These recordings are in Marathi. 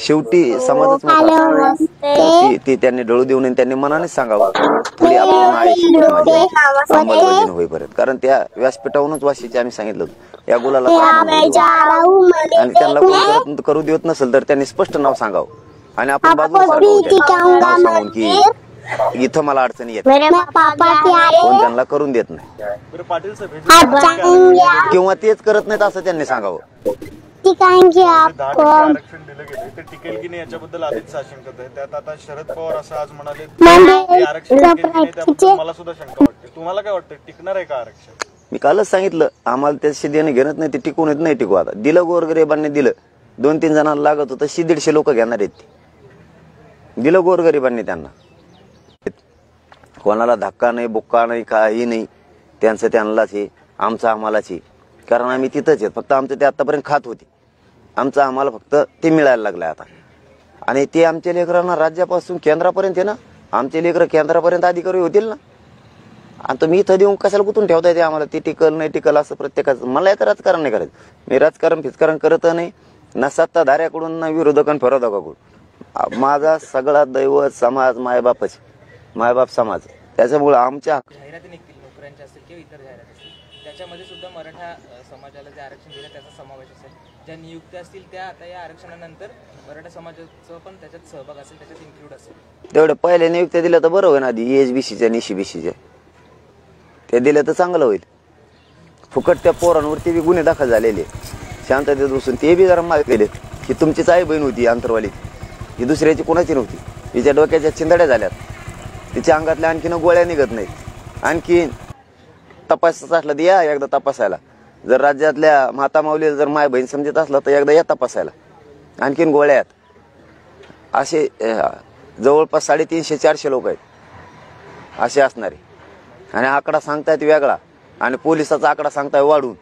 शेवटी समाजच मोठा ती त्यांनी डळू देऊ नये, त्यांनी मनानेच सांगावं पुढे आपण अंमलबजावणी होईपर्यंत. कारण त्या व्यासपीठावरूनच वाशीचे आम्ही सांगितलं होतं या गुलाला आणि त्यांना कोण करू देत नसेल तर त्यांनी स्पष्ट नाव सांगावं आणि आपण बाजूला नाव सांगून की इथं मला अडचणी येत कोण त्यांना करून देत नाही किंवा तेच करत नाहीत असं त्यांनी सांगावं. आरक्षण दिलं गेलं ते टिकेल की नाही याच्याबद्दल आधीच साशंकता आहे. त्यात आता शरद पवार असं आज म्हणाले आरक्षण टिकेल की नाही त्याबद्दल मला सुद्धा शंका वाटते. तुम्हाला काय वाटतं, टिकणार आहे का आरक्षण? मी कालच सांगितलं आम्हाला त्याशी देणं घेणं नाही, ते टिकून येत नाही. टिकू आता दिलं गोरगरिबांनी दिलं, 2-3 जणांना लागत होतं 150 लोक घेणार आहेत. दिलं गोरगरिबांनी त्यांना, कोणाला धक्का नाही बुक्का नाही काही नाही, त्यांचं त्यांनाच आहे आमचं आम्हालाच आहे. कारण आम्ही तिथंच आहेत, फक्त आमचं ते आतापर्यंत खात होते, आमचं आम्हाला फक्त ते मिळायला लागलं आता. आणि ते आमच्या लेकरांना राज्यापासून केंद्रापर्यंत आहे ना, आमचे लेकरं केंद्रापर्यंत अधिकारी होतील ना. आणि तुम्ही इथं देऊन कशाला कुठून ठेवता येते आम्हाला, ते टिकल नाही टिकल असं प्रत्येकाचं. मला याचं राजकारण नाही करायचं, मी राजकारण फिजकारण करत नाही ना, सत्ताधाऱ्याकडून ना विरोधकांना फिरोधकाकडून. माझा सगळा दैवत समाज मायबापच, मायबाप समाज. त्याच्यामुळे आमच्या जाहिराती निघतील नोकऱ्यांच्या असतील किंवा इतर जाहिराती असतील त्याच्यामध्ये सुद्धा मराठा समाजाला जे आरक्षण दिलं त्याचा समावेश असेल. ज्या नियुक्त्या असतील त्या आता या आरक्षणानंतर मराठा समाजाचं पण त्याच्यात सहभाग असेल, त्याच्यात इन्क्लूड असेल. तेवढे पहिले नियुक्त्या दिल्या तर बरं होईल आधी, ESBCच्या आणि ECBCच्या ते दिलं तर चांगलं होईल. फुकट त्या पोरांवरती बी गुन्हे दाखल झालेले शांततेत बसून, ते बी जरा मागे गेले की तुमचीच आई बहीण होती अंतरवाली, ही दुसऱ्याची कोणाची नव्हती. हिच्या डोक्याच्या चिंदड्या झाल्यात, तिच्या अंगातल्या आणखीन गोळ्या निघत नाहीत. आणखीन तपासायचं असलं तर या एकदा तपासायला, जर राज्यातल्या माता माऊलीला जर माय बहीण समजत असलं तर एकदा या तपासायला. आणखीन गोळ्या आहेत. असे जवळपास 350-400 लोक आहेत असे असणारे. आणि आकडा सांगतायत वेगळा आणि पोलिसाचा आकडा सांगताय वाढून.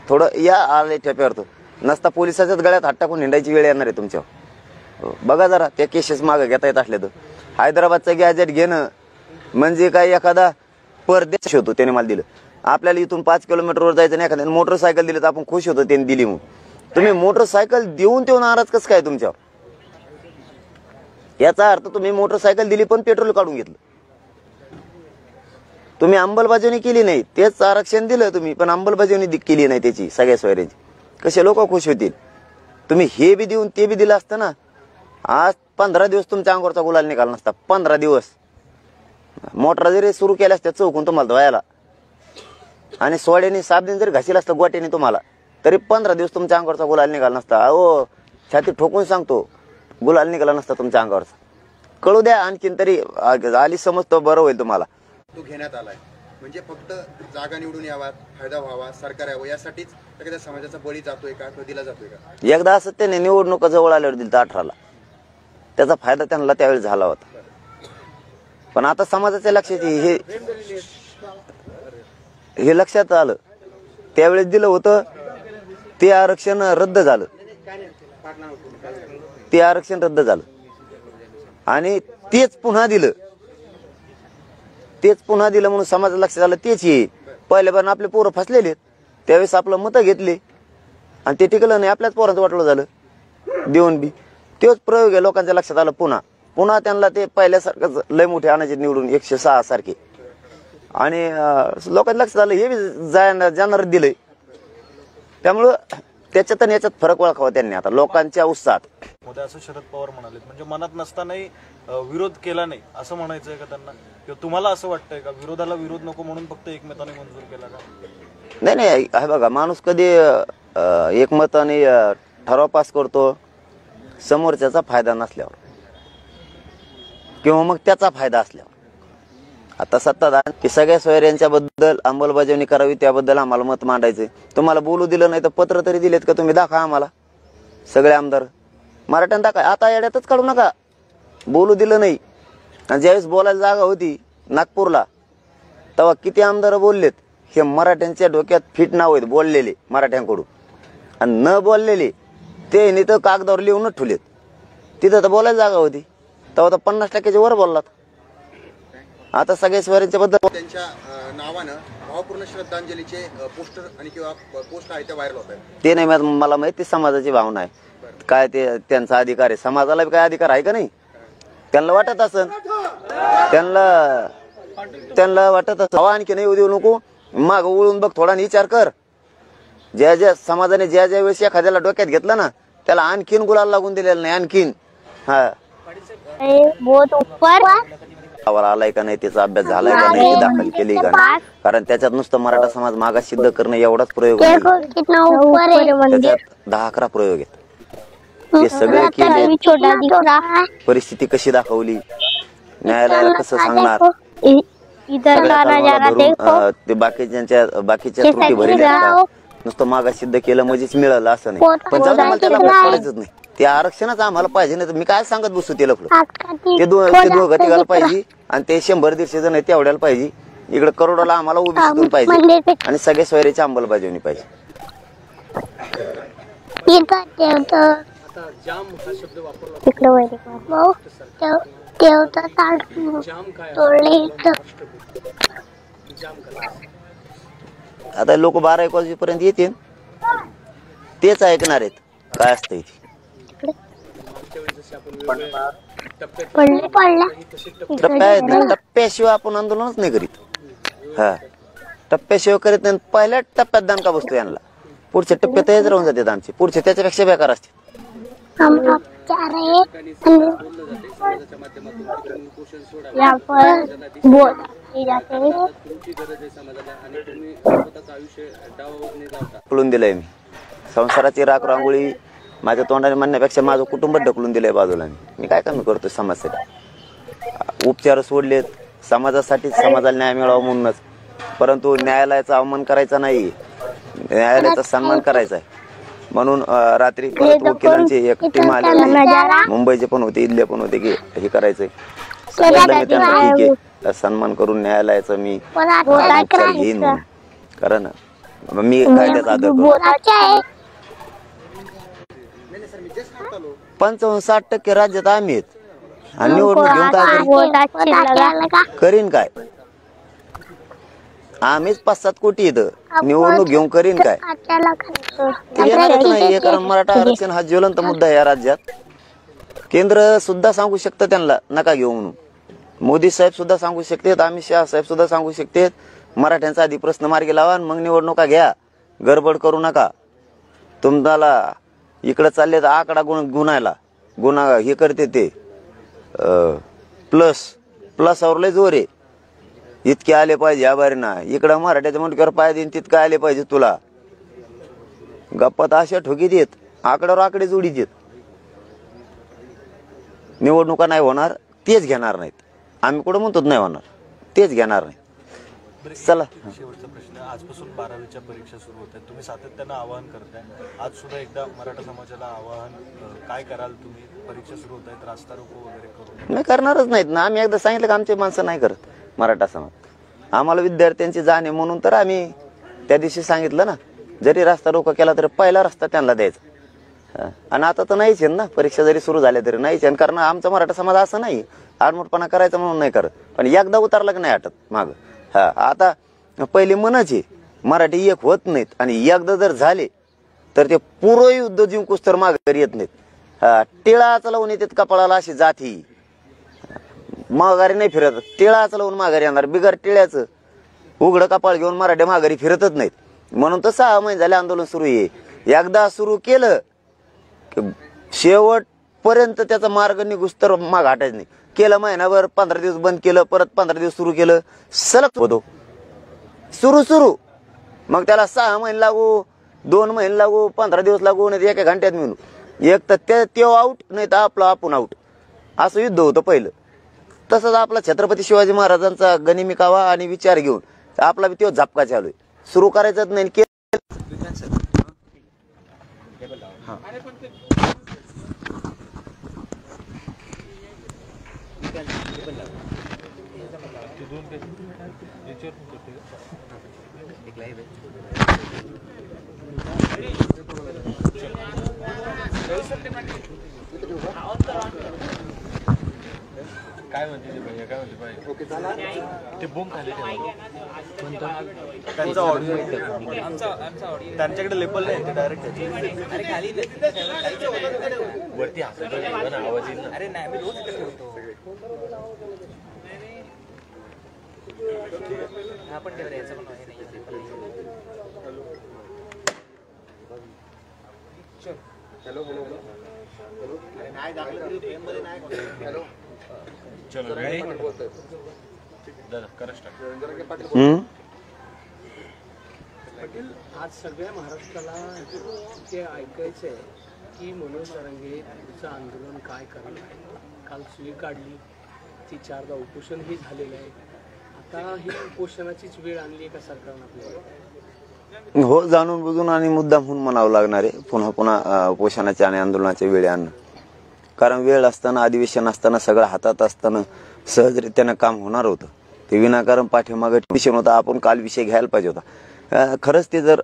थोडं या आले ठेप्यावर तर नसता पोलिसाच्याच गळ्यात हात टाकून हिंडायची वेळ येणार आहे तुमच्यावर. बघा जरा त्या केसेस मागं घेता येत असले तर. हैदराबादचं गॅजेट घेणं म्हणजे काय एखादा परदेश होतो त्याने मला दिलं. आपल्याला इथून 5 किलोमीटरवर जायचं नाही, एखाद्याने मोटरसायकल दिली तर आपण खुश होतो त्यांनी दिली म्हणून. तुम्ही मोटरसायकल देऊन तेव्हा नाराज कसं काय तुमच्यावर? याचा अर्थ तुम्ही मोटरसायकल दिली पण पेट्रोल काढून घेतलं. तुम्ही अंमलबजावणी केली नाही, तेच आरक्षण दिलं तुम्ही पण अंमलबजावणी केली नाही त्याची सगळ्या सोयऱ्यांची. कसे लोक खुश होतील? तुम्ही हे बी देऊन ते बी दिलं असतं ना, आज 15 दिवस तुमच्या अंगावरचा गुलाल निघाला नसता. 15 दिवस मोटर जरी सुरू केल्या असत्या चौकून तुम्हाला धुवायला आणि सोड्याने साबणीने जरी घासील असतं गोट्याने तुम्हाला, तरी 15 दिवस तुमच्या अंगावरचा गुलाल निघाला नसता. अहो छाती ठोकून सांगतो, गुलाल निघाला नसता तुमच्या अंगावरचा. कळू द्या आणखीन तरी आली समज तर बरं होईल तुम्हाला. तो घेण्यात आलाय म्हणजे फक्त जागा निवडून यावा, फायदा व्हावा, सरकार यावं यासाठीच एखाद्या समाजाचा बळी जातोय का, तो दिला जातोय का? एकदा असं त्याने निवडणुका जवळ आल्यावर दिलं 18ला, त्याचा फायदा त्यांना त्यावेळी झाला होता. पण आता समाजाच्या लक्षात हे लक्षात आलं, त्यावेळेस दिलं होतं ते आरक्षण रद्द झालं, ते आरक्षण रद्द झालं आणि तेच पुन्हा दिलं, तेच पुन्हा दिलं म्हणून समाजात लक्षात आलं तेच येईल. पहिल्यापासून आपले पोरं फसलेले, त्यावेळेस आपलं मतं घेतले आणि ते टिकलं नाही, आपल्याच पोरांचं वाटलं झालं देऊन बी. तोच प्रयोग आहे लोकांच्या लक्षात आलं. पुन्हा त्यांना ते पहिल्यासारखंच लय मोठे आणायचे निवडून 106 सारखे. आणि लोकांच्या लक्षात आलं हे बी जाणार दिलंय. त्यामुळं त्याच्यात आणि याच्यात फरक ओळखावा त्यांनी आता लोकांच्या उत्साहात. असं शरद पवार म्हणाले, म्हणजे मनात नसतानाही विरोध केला नाही असं म्हणायचंय का त्यांना? किंवा तुम्हाला असं वाटतंय का विरोधाला विरोध नको म्हणून फक्त एकमताने मंजूर केला का? नाही आहे बघा, माणूस कधी एकमताने ठराव पास करतो समोरच्याचा फायदा नसल्यावर किंवा मग त्याचा फायदा असल्यावर. आता सत्ताधार की सगळ्या सोयऱ्यांच्या बद्दल अंमलबजावणी करावी त्याबद्दल आम्हाला मत मांडायचे. तुम्हाला बोलू दिलं नाही तर पत्र तरी दिलेत का तुम्ही? दाखवा आम्हाला. सगळे आमदार मराठ्यांना दाखवा. आता येड्यातच काढू नका. बोलू दिलं नाही आणि ज्यावेळेस बोलायला जागा होती नागपूरला तेव्हा किती आमदार बोललेत. हे मराठ्यांच्या डोक्यात फिट नाव आहेत बोललेले मराठ्यांकडून, आणि न बोललेले ते नाही तर कागदावर लिहूनच ठेवलेत. तिथं तर बोलायला जागा होती तेव्हा तर 50% वर बोललात. आता सगळ्या सोयऱ्यांच्या बद्दल त्यांच्या नावानं भावपूर्ण श्रद्धांजलीचे पोस्टर आणि किंवा पोस्ट आहे ते व्हायरल होत आहे. ते नाही मला माहिती समाजाची भावना आहे. काय ते त्यांचा अधिकार आहे, समाजाला काय अधिकार आहे का नाही? त्यांना वाटत असन, त्यांना वाटत असं आणखी नाही देऊ नको, माग वळून बघ थोडा विचार कर. ज्या समाजाने ज्या वेळेस एखाद्याला डोक्यात घेतलं ना त्याला आणखीन गुलाल लागून दिलेला नाही. आणखीन आवार आलाय का नाही, त्याचा अभ्यास झालाय का नाही, दाखल केली का नाही, कारण त्याच्यात नुसतं मराठा समाज मागास सिद्ध करणं एवढाच प्रयोग नाही, त्याच्यात 10-11 प्रयोग आहेत. ते सगळे केले. परिस्थिती कशी दाखवली, न्यायालयाला कसं सांगणार, ते बाकीच्या त्रुटी भरल्या. नुसतं मागास सिद्ध केलं म्हणजेच मिळालं असं नाही. पण जाऊ मला त्याला पडायचंच नाही. ते आरक्षणच आम्हाला पाहिजे नाही तर मी काय सांगत बसू ते लफडं. ते दोघं तिघाला पाहिजे आणि ते 100-150 जण तेवढ्याला पाहिजे. इकडे करोडाला आम्हाला ओबीसीतून पाहिजे आणि सगळे सोयरीची अंमलबजावणी पाहिजे. आता लोक 12-1 वाजेपर्यंत येतील, तेच ऐकणार आहेत काय असतं इथे. टप्प्याशिवाय आपण आंदोलनच नाही करीत. हा, टप्प्याशिवाय करीत नाही. पहिल्या टप्प्यात दणका बसतो यांना, पुढच्या टप्प्यात हेच राहून जातात आमचे, पुढचे त्याच्यापेक्षा बेकार असते. ढकलून दिलंय मी संसाराची राख रांगोळी माझ्या तोंडाने म्हणण्यापेक्षा माझं कुटुंब ढकलून दिलंय बाजूला. मी काय कमी करतो समाजासाठी. उपचार सोडलेत समाजासाठी, समाजाला न्याय मिळावा म्हणूनच. परंतु न्यायालयाचा अवमान करायचा नाही, न्यायालयाचा सन्मान करायचा आहे. म्हणून रात्री परत वकिलांची एक टीम आली होती, मुंबईचे पण होते, इथले पण होते, की हे करायचंय. सांगितलं मी त्यांना ठीक आहे, सन्मान करून न्यायालयाचा मी उपचार घेईन, कारण मी कायद्याचा आदर करतो. 55-60% राज्यात आम्ही आहेत आणि निवडणूक घेऊन काय करीन काय? आम्हीच 5-7 कोटी इथं, निवडणूक घेऊन करीन काय? ते येणारच नाही, कारण मराठा आरक्षण हा ज्वलंत मुद्दा आहे या राज्यात. केंद्र सुद्धा सांगू शकतं त्यांना नका घेऊ म्हणून. मोदी साहेब सुद्धा सांगू शकतात, अमित शहा साहेब सुद्धा सांगू शकतात, मराठ्यांचा आधी प्रश्न मार्गी लावा मग निवडणुका घ्या, गडबड करू नका. तुम्हाला इकडे चालले तर आकडा गुणायला गुन्हा हे करते ते प्लसवर लय जोर आहे. इतके आले पाहिजे आभारी ना, इकडं मराठ्याच्या मुंडक्यावर पाय देईन तितकं आले पाहिजे तुला. गप्पात अशा ठोकी देत, आकड्यावर आकडे जोडी देत. निवडणुका नाही होणार, तेच घेणार नाहीत. आम्ही कुठं म्हणतो नाही होणार, तेच घेणार नाही. चला, शेवटचा प्रश्न. आजपासून 12वीच्या परीक्षा सुरू होत आहेत, तुम्ही सातत्यानं आवाहन करताय. आज सुद्धा एकदा मराठा समाजाला आवाहन काय कराल तुम्ही? परीक्षा सुरू होत आहेत, रास्ता रोको वगैरे करून? नाही करणारच नाहीत ना. आम्ही एकदा सांगितलं की आमचे माणसं नाही करत मराठा समाज. आम्हाला विद्यार्थ्यांची जाण आहे म्हणून तर आम्ही त्या दिवशी सांगितलं ना, जरी रस्ता रोको केला तरी पहिला रस्ता त्यांना द्यायचा. आणि आता तर नाहीच आहे ना, परीक्षा जरी सुरू झाल्या तरी नाहीच आहे. कारण आमचा मराठा समाज असं नाही आडमुठपणा करायचा म्हणून नाही करत, पण एकदा उतरला की नाही हटत माग. हा, आता पहिली मनच आहे मराठी एक होत नाहीत, आणि एकदा जर झाले तर ते पूर्व युद्ध जिंकूस तर माघारी येत नाहीत. हा, टिळाचा लावून येतात कपाळाला अशी जाती, माघारी नाही फिरत. टिळाचा लावून माघारी येणार, बिगर टिळ्याचं उघडं कपाळ घेऊन मराठी माघारी फिरतच नाहीत. म्हणून तर 6 महिने झाले आंदोलन सुरू आहे. एकदा सुरू केलं की शेवटपर्यंत त्याचा मार्ग निघूस तर माग हटायचं नाही. केलं महिनाभर, 15 दिवस बंद केलं, परत 15 दिवस सुरू केलं, सलग होतो सुरू. मग त्याला 6 महिने लागू, 2 महिने लागू, 15 दिवस लागू, नाही 1 घंट्यात मिळून. एक तर ते आऊट, नाही तर आपलं आपण आऊट, असं युद्ध होतं पहिलं. तसंच आपला छत्रपती शिवाजी महाराजांचा गनिमिकावा आणि विचार घेऊन आपला बी तो झपका चालू आहे. सुरू करायचंच नाही. काय म्हणते ते भैया, काय म्हणते पाहिजे ओके चला. ते बूम खाली ठेवा. त्यांचा ऑडिओ आमचा ऑडिओ त्यांच्याकडे लेबल नाही, ते डायरेक्ट अरे खाली वरती हसायचं आवाज येईल ना. अरे नाही मी रोज इथे ठेवतो हा पण ठेवला याचा पण आहे नाही चल हॅलो हॅलो हॅलो चलो रेडी दादा करा स्टार्ट. जरांगे पाटील पाटील, आज सगळ्या महाराष्ट्राला ते ऐकायचं आहे की मनोज जरांगेचं आंदोलन काय करणार आहे. काल सुई काढली, ती 4दा उपोषणही झालेलं आहे. आता ही उपोषणाचीच वेळ आणली आहे का सरकारनं आपल्याला? हो, जाणून बुजून आणि मुद्दाम म्हणून म्हणावं लागणार आहे पुन्हा पुन्हा उपोषणाच्या आणि आंदोलनाच्या वेळी आणणं. कारण वेळ असताना, अधिवेशन असताना, सगळं हातात असताना सहजरित्यानं काम होणार होतं. ते विनाकारण पाठीमागं विषय होता. आपण काल विषय घ्यायला पाहिजे होता. खरंच ते जर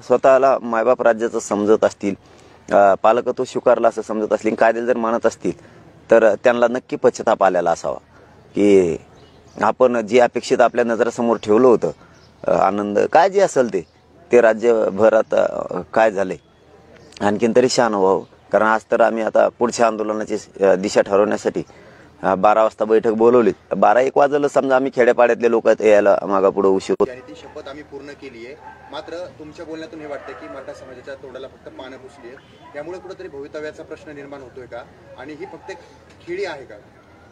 स्वतःला मायबाप राज्याचं समजत असतील, पालकत्व स्वीकारला असं समजत असतील, कायद्याला जर मानत असतील, तर त्यांना नक्की पश्चाताप आलेला असावा की आपण जे अपेक्षित आपल्या नजरासमोर ठेवलं होतं, आनंद काय जे असेल ते राज्यभरात काय झालंय, आणखीन तरी शान व्हावं. कारण आज तर आम्ही आता पुढच्या आंदोलनाची दिशा ठरवण्यासाठी 12 वाजता बैठक बोलवली. 12-1 वाजलं समजा, आम्ही खेड्यापाड्यातले लोक यायला मागा पुढे उशीर होत. आणि ती शपथ आम्ही पूर्ण केली आहे. मात्र तुमच्या बोलण्यातून हे वाटतं की मराठा समाजाच्या तोंडाला फक्त पानं पुसली आहे, त्यामुळे कुठेतरी भवितव्याचा प्रश्न निर्माण होतोय का, आणि ही फक्त खेळी आहे का?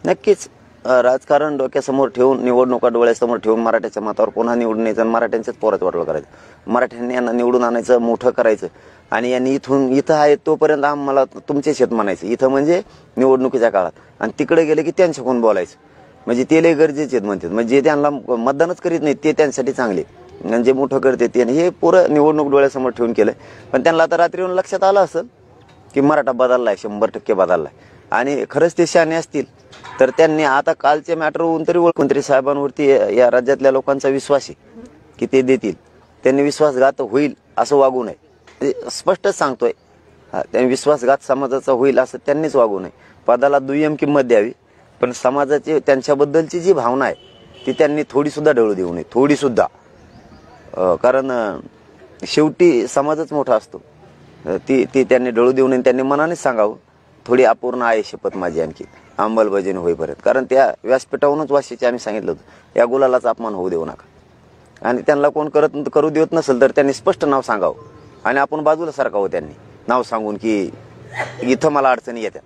नक्कीच राजकारण डोक्यासमोर ठेवून, निवडणुका डोळ्यासमोर ठेवून मराठ्याच्या मतावर पुन्हा निवडून यायचं आणि मराठ्यांच्याच पोराचं वाटलं करायचं. मराठ्यांनी यांना निवडून आणायचं, मोठं करायचं आणि यांनी इथं आहे तोपर्यंत आम्हाला तुमचे शेत म्हणायचं. इथं म्हणजे निवडणुकीच्या काळात, आणि तिकडे गेले की त्यांच्याकडून बोलायचं. म्हणजे ते लय गरजेचे आहेत म्हणतात. म्हणजे त्यांना मतदानच करीत नाही ते त्यांच्यासाठी चांगले, आणि जे मोठं करते ते. हे पुरं निवडणूक डोळ्यासमोर ठेवून केलंय. पण त्यांना आता रात्री येऊन लक्षात आलं असेल की मराठा बदललाय, 100% बदललाय. आणि खरंच ते शहाणे असतील तर त्यांनी आता कालच्या मॅटरवरून तरी मंत्री साहेबांवरती या राज्यातल्या लोकांचा विश्वास आहे की ते देतील. त्यांनी विश्वासघात होईल असं वागू नये, स्पष्टच सांगतोय. त्यांनी विश्वासघात समाजाचा होईल असं त्यांनीच वागू नये. पदाला दुय्यम किंमत द्यावी, पण समाजाची त्यांच्याबद्दलची जी भावना आहे ती त्यांनी थोडी सुद्धा ढळू देऊ नये, थोडी सुद्धा. कारण शेवटी समाजच मोठा असतो. ती त्यांनी ढळू देऊ नये. त्यांनी मनानेच सांगावं, थोडी अपूर्ण आहे शपथ माझी आणखी अंमलबजावणी होईपर्यंत. कारण त्या व्यासपीठावरूनच वाशीचे आम्ही सांगितलं होतं, या गुलालाचा अपमान होऊ देऊ नका. आणि त्यांना कोण करू देत नसेल तर त्यांनी स्पष्ट नाव सांगावं, आणि आपण बाजूला सारखावं त्यांनी नाव सांगून की इथं मला अडचणी येतात.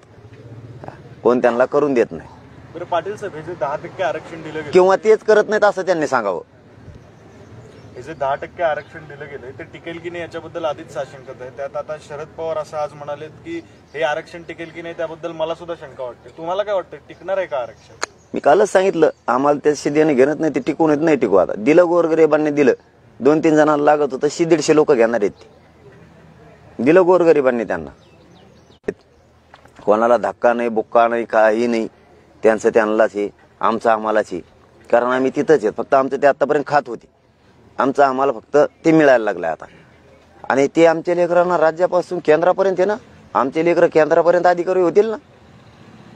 कोण त्यांना करून देत नाही. बरं पाटील साहेब, हे जे 10% आरक्षण दिलं गेलं किंवा तेच करत नाहीत असं त्यांनी सांगावं. हे जे 10% आरक्षण दिलं गेलंय ते टिकेल की नाही याच्याबद्दल आधीच साशंकता आहे. त्यात आता शरद पवार असं आज म्हणालेत की हे आरक्षण टिकेल की नाही त्याबद्दल मला सुद्धा शंका वाटते. तुम्हाला काय वाटतं, टिकणार आहे का आरक्षण? मी कालच सांगितलं, आम्हाला त्याशी देणं घेणत नाही, ते टिकून येत नाही. टिकू आता दिलं, गोरगरिबांनी दिलं. 2-3 जणांना लागत होतं, 100-150 लोक घेणार आहेत. दिलं गोरगरिबांनी त्यांना. कोणाला धक्का नाही, बुक्का नाही, काही नाही. त्यांचं त्यांनाच आहे, आमचं आम्हालाच आहे. कारण आम्ही तिथंच आहेत. फक्त आमचं ते आतापर्यंत खात होते, आमचं आम्हाला फक्त ते मिळायला लागलं आता. आणि ते आमच्या लेकरांना राज्यापासून केंद्रापर्यंत आहे ना, आमचे लेकरं केंद्रापर्यंत अधिकारी होतील ना.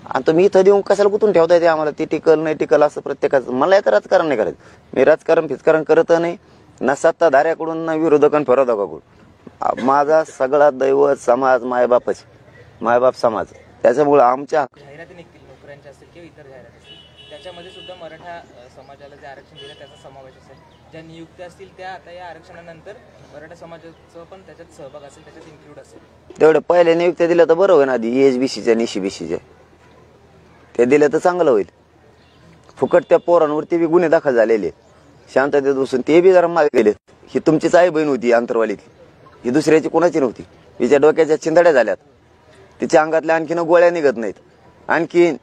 आणि तुम्ही इथं देऊन कशाला कुठून ठेवताय ते आम्हाला? ते टिकल नाही टिकल असं प्रत्येकाचं. मला याचं राजकारण नाही करायचं. मी राजकारण फिजकारण करत नाही, ना सत्ताधाऱ्याकडून ना विरोधकांना फिरोधकाकडून. माझा सगळा दैवत समाज मायबापच, मायबाप समाज. त्याच्यामुळे आमच्या जाहिराती निघतील नोकऱ्यांच्या असतील किंवा इतर जाहिराती असतील, त्याच्यामध्ये सुद्धा मराठा समाजाला जे आरक्षण दिलं त्याचा समावेश असेल. ज्या नियुक्त्या असतील त्या आता या आरक्षणानंतर मराठा समाजाचं पण त्याच्यात सहभाग असेल, त्याच्यात इन्क्लूड असेल. तेवढे पहिले नियुक्त्या दिल्या तर बरं होईल आधी, ESBCच्या आणि ECBCच्या ते दिलं तर चांगलं होईल. फुकट त्या पोरांवरती बी गुन्हे दाखल झालेले, शांततेत बसून ते बी जरा मागे गेले. ही तुमचीच आई बहीण होती आंतरवालीतली, ही दुसऱ्याची कोणाची नव्हती. हिच्या डोक्याच्या चिंधड्या झाल्यात, तिच्या अंगातल्या आणखीन गोळ्या निघत नाहीत. आणखीन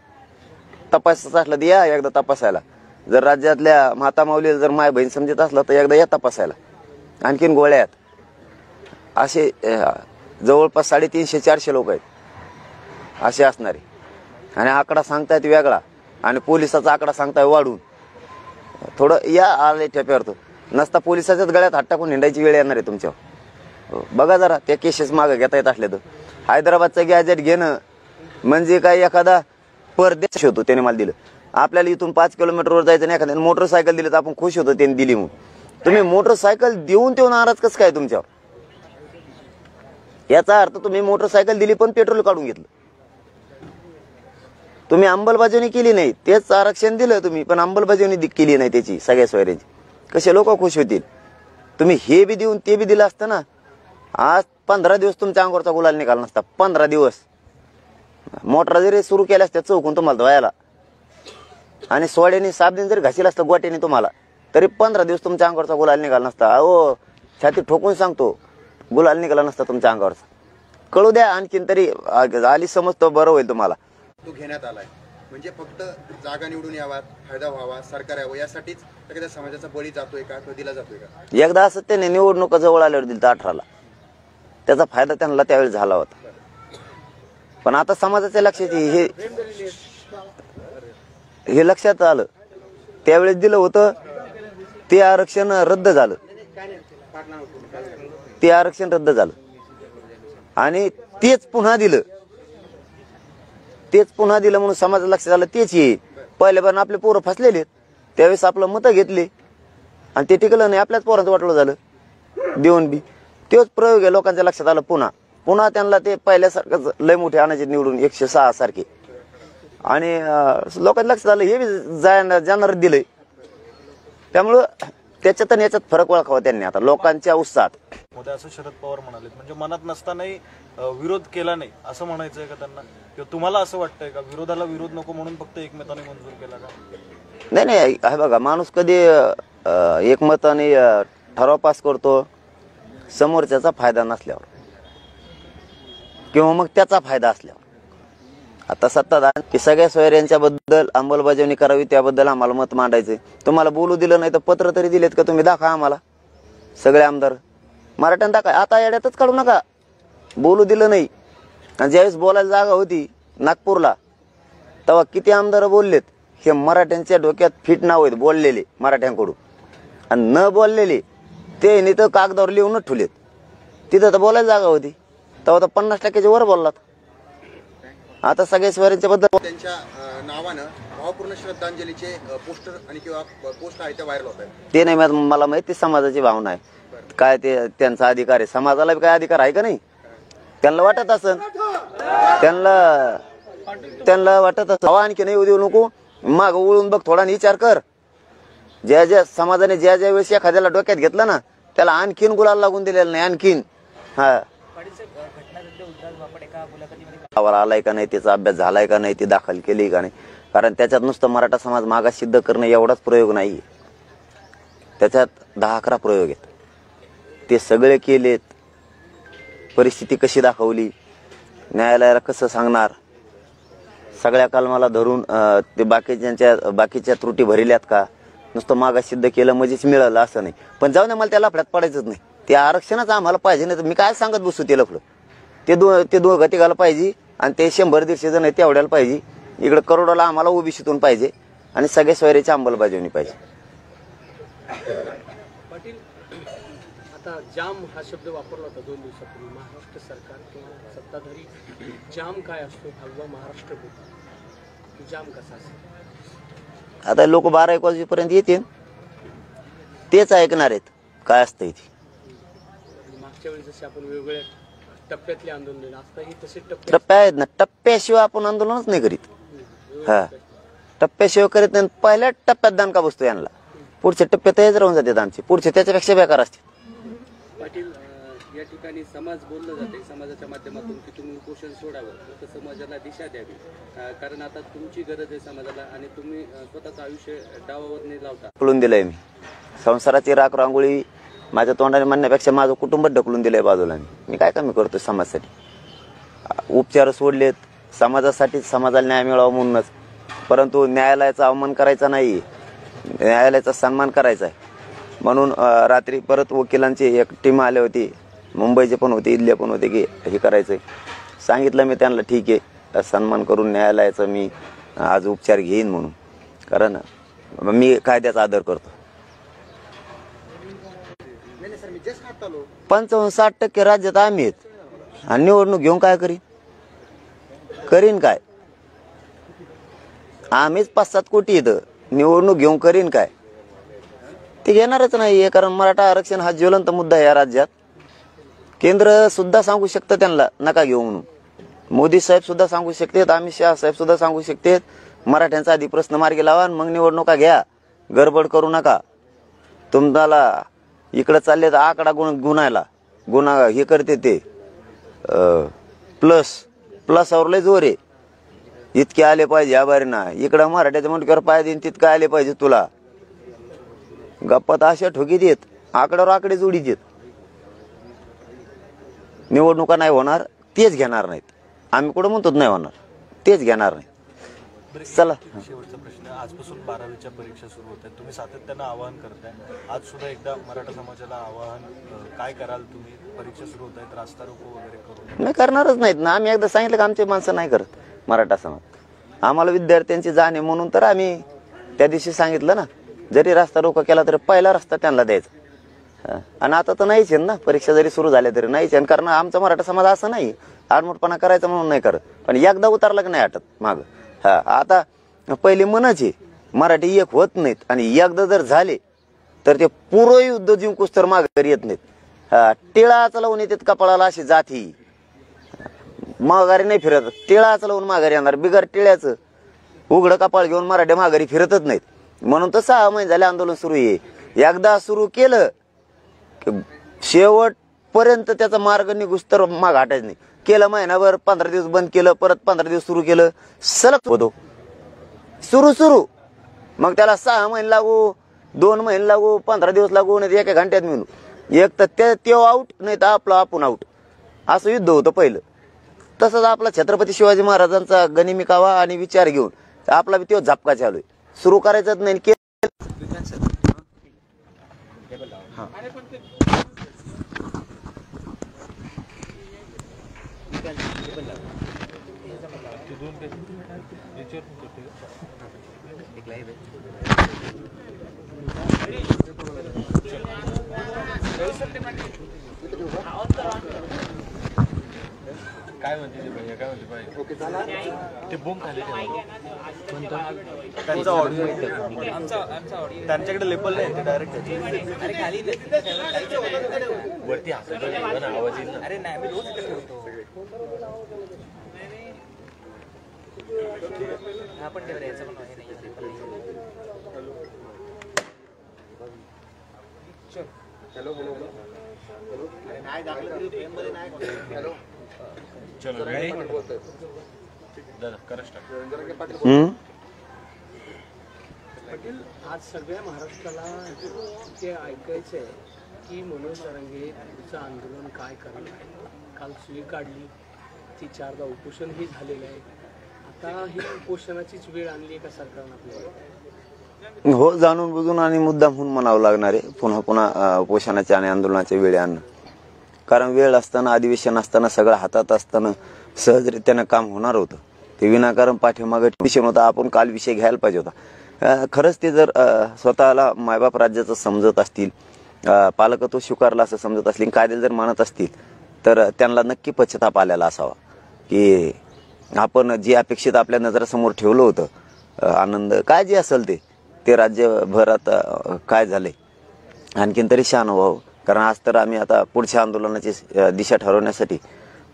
तपासायचं असलं तर या एकदा तपासायला. जर राज्यातल्या माता माऊलीला जर माय बहीण समजत असलं तर एकदा या तपासायला. आणखीन गोळ्या आहेत. असे जवळपास 350-400 लोक आहेत असे असणारे. आणि आकडा सांगतायत वेगळा आणि पोलिसाचा आकडा सांगताय वाढून. थोडं या आले ठेप्यावर तो नसता पोलिसाच्याच गळ्यात हात टाकून हिंडायची वेळ येणार आहे तुमच्यावर. बघा जरा त्या केसेस मागं घेता येत असले तर. हैदराबादचं गॅजेट घेणं म्हणजे काय एखादा परदेश होतो त्याने मला दिलं. आपल्याला इथून 5 किलोमीटरवर जायचं नाही, एखाद्याने मोटरसायकल दिली तर आपण खुश होतो त्यांनी दिली म्हणून. तुम्ही मोटरसायकल देऊन तो नाराज कसं काय तुमच्यावर? याचा अर्थ तुम्ही मोटरसायकल दिली पण पेट्रोल काढून घेतलं. तुम्ही अंमलबजावणी केली नाही. तेच आरक्षण दिलं तुम्ही पण अंमलबजावणी केली नाही त्याची सगळ्या सोयऱ्याची. कसे लोक खुश होतील? तुम्ही हे बी देऊन ते बी दिलं असतं ना. आज 15 दिवस तुमच्या अंगावरचा गुलाल निघाला नसता. 15 दिवस मोटर जरी सुरू केल्या असत्या चौकून तुम्हाला धुवायला आणि सोड्याने साबण जरी घासीला असतं गोट्याने तुम्हाला, तरी 15 दिवस तुमच्या अंगावरचा गुलाल निघाला नसता. अहो छाती ठोकून सांगतो, गुलाल निघाला नसता तुमच्या अंगावरचा. कळू द्या आणखीन तरी आली समजतो बरं होईल तुम्हाला. तो घेण्यात आलाय म्हणजे फक्त जागा निवडून यावा, फायदा व्हावा, सरकार यावं यासाठीच एखाद्या समाजाचा बळी जातोय का किंवा दिला जातोय का? एकदा असं त्याने निवडणुका जवळ आल्यावर दिलं 18ला, त्याचा फायदा त्यांना त्यावेळी झाला होता. पण आता समाजाच्या लक्षात हे लक्षात आलं, त्यावेळेस दिलं होतं ते आरक्षण रद्द झालं. ते आरक्षण रद्द झालं आणि तेच पुन्हा दिलं. तेच पुन्हा दिलं म्हणून समाजाला लक्षात आलं तेच येईल. पहिल्यापासून आपले पोरं फसलेले, त्यावेळेस आपलं मतं घेतले आणि ते टिकलं नाही. आपल्याच पोरांचं वाटलं झालं देऊन बी. तोच प्रयोग आहे लोकांच्या लक्षात आलं. पुन्हा त्यांना ते पहिल्यासारखंच लय मोठे आणायचे निवडून 106 सारखे. आणि लोकांच्या लक्षात आलं हे बी जाणार दिलंय. त्यामुळं त्याच्यात आणि याच्यात फरक ओळखावा त्यांनी आता लोकांच्या उत्साहात. मोदी असं शरद पवार म्हणाले, म्हणजे मनात नसतानाही विरोध केला नाही असं म्हणायचंय का त्यांना? किंवा तुम्हाला असं वाटतंय का विरोधाला विरोध नको म्हणून फक्त एकमताने मंजूर केला का? नाही हे बघा, माणूस कधी एकमताने ठराव पास करतो समोरच्याचा फायदा नसल्यावर किंवा मग त्याचा फायदा असल्यावर. आता सत्ताधार की सगळ्या सोयऱ्यांच्या बद्दल अंमलबजावणी करावी त्याबद्दल आम्हाला मत मांडायचंय. तुम्हाला बोलू दिलं नाही तर पत्र तरी दिलेत का तुम्ही? दाखवा आम्हाला. सगळे आमदार मराठ्यानं दाखवा. आता येड्यातच काढू नका. बोलू दिलं नाही आणि ज्यावेळेस बोलायला जागा होती नागपूरला तेव्हा किती आमदार बोललेत. हे मराठ्यांच्या डोक्यात फिट नाव आहेत बोललेले मराठ्यांकडून, आणि न बोललेले ते नाही तर कागदावर लिहूनच ठेवलेत. तिथं तर बोलायला जागा होती तेव्हा तर 50% वर बोललात. आता सगळ्या सोयऱ्यांच्या बद्दल त्यांच्या नावानं भावपूर्ण श्रद्धांजलीचे पोस्टर आणि किंवा पोस्ट आहे ते व्हायरल होत आहेत. ते नाही मला माहिती समाजाची भावना आहे काय, ते त्यांचा अधिकार आहे. समाजाला काय अधिकार आहे का नाही? त्यांना वाटत असं, त्यांना वाटत असं. आणखी नाही देऊ नको, माग वळून बघ थोडा विचार कर. ज्या समाजाने ज्या वेळेस एखाद्याला डोक्यात घेतलं ना त्याला आणखीन गुलाल लागून दिलेला नाही. आणखीन आलाय का नाही, त्याचा अभ्यास झालाय का नाही, ती दाखल केली का नाही. कारण त्याच्यात नुसतं मराठा समाज मागास सिद्ध करणं एवढाच प्रयोग नाही, त्याच्यात 10-11 प्रयोग आहेत. ते सगळे केलेत. परिस्थिती कशी दाखवली, न्यायालयाला कसं सांगणार, सगळ्या कलमाला धरून ते बाकीच्या त्रुटी भरिल्यात का, नुसतं मागास सिद्ध केलं म्हणजेच मिळालं असं नाही. पण जाऊ दे, मला त्या लफड्यात पडायचंच नाही. ते आरक्षणच आम्हाला पाहिजे नाही तर मी काय सांगत बसू ते लफडं. ते दोघं तिघाला पाहिजे आणि ते 100-150 जण तेवढ्याला पाहिजे. इकडे करोडाला आम्हाला ओबीसीतून पाहिजे आणि सगळ्या सोयऱ्याची अंमलबजावणी पाहिजे. पाटील, आता जाम हा शब्द वापरला होता 2 दिवसापूर्वी. महाराष्ट्र सरकार किंवा सत्ताधारी जाम काय असतो? भगवा महाराष्ट्र जाम कसा असतो? आता लोक 12-1 वाजेपर्यंत येतील, तेच ऐकणार आहेत काय असतं इथे. मागच्या वेळी जसे आपण वेगवेगळ्या टप्प्यातले आंदोलन आता ही तसे टप्प्या आहेत ना, टप्प्याशिवाय आपण आंदोलनच नाही करीत. हा, टप्प्याशिवाय करीत नाही. पहिल्या टप्प्यात दणका बसतो यांना, पुढच्या टप्प्यात हेच राहून जातात आमचे, पुढचे त्याच्यापेक्षा बेकार असते. पाटील, या ठिकाणी समाज बोललं जाते समाजाच्या माध्यमातून की तुम्ही उपोषण सोडावं, तर समाजाला दिशा द्यावी. कारण आता तुमची गरज आहे समाजाला आणि तुम्ही स्वतःचं आयुष्य डावावर नाही लावता. ढकलून दिलंय मी संसाराची राख रांगोळी माझ्या तोंडाने म्हणण्यापेक्षा माझं कुटुंब ढकलून दिलंय बाजूला. मी काय कमी करतोय समाजासाठी? उपचार सोडलेत समाजासाठी, समाजाला न्याय मिळावा म्हणूनच. परंतु न्यायालयाचा अवमान करायचा नाही, न्यायालयाचा सन्मान करायचा आहे. म्हणून रात्री परत वकिलांची एक टीम आली होती, मुंबईचे पण होते, इथले पण होते, की हे करायचंय. सांगितलं मी त्यांना, ठीक आहे सन्मान करून न्यायालयाचा मी आज उपचार घेईन म्हणून, कारण मी कायद्याचा आदर करतो. 55-60% राज्यात आम्ही आहेत आणि निवडणूक घेऊन काय करीन काय? आम्हीच 5-7 कोटी येतं निवडणूक घेऊन करीन काय, ते घेणारच नाही. कारण मराठा आरक्षण हा ज्वलंत मुद्दा आहे या राज्यात. केंद्र सुद्धा सांगू शकतं त्यांना नका घेऊ म्हणून. मोदी साहेब सुद्धा सांगू शकतात, अमित शहा साहेब सुद्धा सांगू शकतात, मराठ्यांचा आधी प्रश्न मार्गी लावा मग निवडणुका घ्या, गडबड करू नका. तुम्हाला इकडे चालले तर आकडा गुन्हा हे करते ते प्लसवर लय जोर आहे. इतके आले पाहिजे आभारी ना, इकडं मराठ्याच्या मुंडक्यावर पाय देईन तितकं आले पाहिजे तुला. गप्पात अशा ठोकीत येत, आकड्यावर आकडे जोडीत येत. निवडणुका नाही होणार, तेच घेणार नाहीत. आम्ही कुठं म्हणतो नाही होणार, तेच घेणार नाही. चला शेवटचा प्रश्न, आजपासून 12वीच्या परीक्षा सुरू होत आहेत, तुम्ही सातत्यानं आवाहन करताय, आज सुद्धा एकदा मराठा समाजाला आवाहन काय कराल तुम्ही? परीक्षा सुरू होत आहेत, रास्ता रोको वगैरे करू? नाही करणारच नाहीत ना. आम्ही एकदा सांगितलं की आमचे माणसं नाही करत मराठा समाज. आम्हाला विद्यार्थ्यांची जाण म्हणून तर आम्ही त्या दिवशी सांगितलं ना, जरी रस्ता रोको केला तरी पहिला रस्ता त्यांना द्यायचा. आणि आता तर नाहीच आहे ना, परीक्षा जरी सुरू झाल्या तरी नाहीच आहे. कारण आमचा मराठा समाज असं नाही आडमोठपणा करायचा म्हणून नाही करत, पण एकदा उतरला की नाही आटत माग. आता पहिले म्हणायचे मराठी एक होत नाहीत, आणि एकदा जर झाले तर ते पुरं युद्ध जिंकूस तर माघारी येत नाहीत. टिळाचा लावून येतात कपाळाला अशी जाती, माघारी नाही फिरत. टिळाचं लावून माघारी येणार, बिगर टिळ्याचं उघडं कपाळ घेऊन मराठी माघारी फिरतच नाहीत. म्हणून तर 6 महिने झाले आंदोलन सुरू आहे. एकदा सुरू केलं की शेवटपर्यंत त्याचा मार्ग निघूस तर माग हटायचं नाही. केलं महिनाभर, 15 दिवस बंद केलं, परत 15 दिवस सुरू केलं, सलग होतो सुरू. मग त्याला 6 महिने लागू, 2 महिने लागू, 15 दिवस लागू, नाही 1 घंट्यात मिळू. एक तर ते आऊट, नाही तर आपलं आपण आऊट, असं युद्ध होतं पहिलं. तसंच आपला छत्रपती शिवाजी महाराजांचा गनिमिकावा आणि विचार घेऊन आपला बी तो झपका चालू आहे. सुरू करायचंच नाही. काय म्हणते ते भैया, काय म्हणते बाई? ते बूम खाली त्यांचा ऑडिओ, त्यांच्याकडे लेबल नाही, ते डायरेक्ट अरे खाली वरती आवाज येईल. अरे नाही, आम्ही रोज इथे ठेवतो. हा पण ठेवला, याचं पण आहे नाही. चलो रेडी दादा करस्ट. आज सगळ्या महाराष्ट्राला ते ऐकायचं आहे की मनोज जरांगे पुढचं आंदोलन काय करणार आहे. काल सुई काढली, ती 4दा उपोषणही झालेलं आहे. आता ही उपोषणाचीच वेळ आणली आहे का सरकारनं आपल्याला? हो, जाणून बुजून आणि मुद्दाम म्हणून म्हणावं लागणार आहे पुन्हा उपोषणाच्या आणि आंदोलनाच्या वेळी आणणं. कारण वेळ असताना, अधिवेशन असताना, सगळं हातात असताना सहजरित्यानं काम होणार होतं. ते विनाकारण पाठीमागं विषय होता. आपण काल विषय घ्यायला पाहिजे होता. खरंच ते जर स्वतःला मायबाप राज्याचं समजत असतील, पालकत्व स्वीकारला असं समजत असतील, कायद्याला जर मानत असतील, तर त्यांना नक्की पश्चाताप आलेला असावा की आपण जे अपेक्षित आपल्या नजरासमोर ठेवलं होतं, आनंद काय जे असेल ते राज्यभरात काय झाले, आणखीन तरी शान व्हावं. कारण आज तर आम्ही आता पुढच्या आंदोलनाची दिशा ठरवण्यासाठी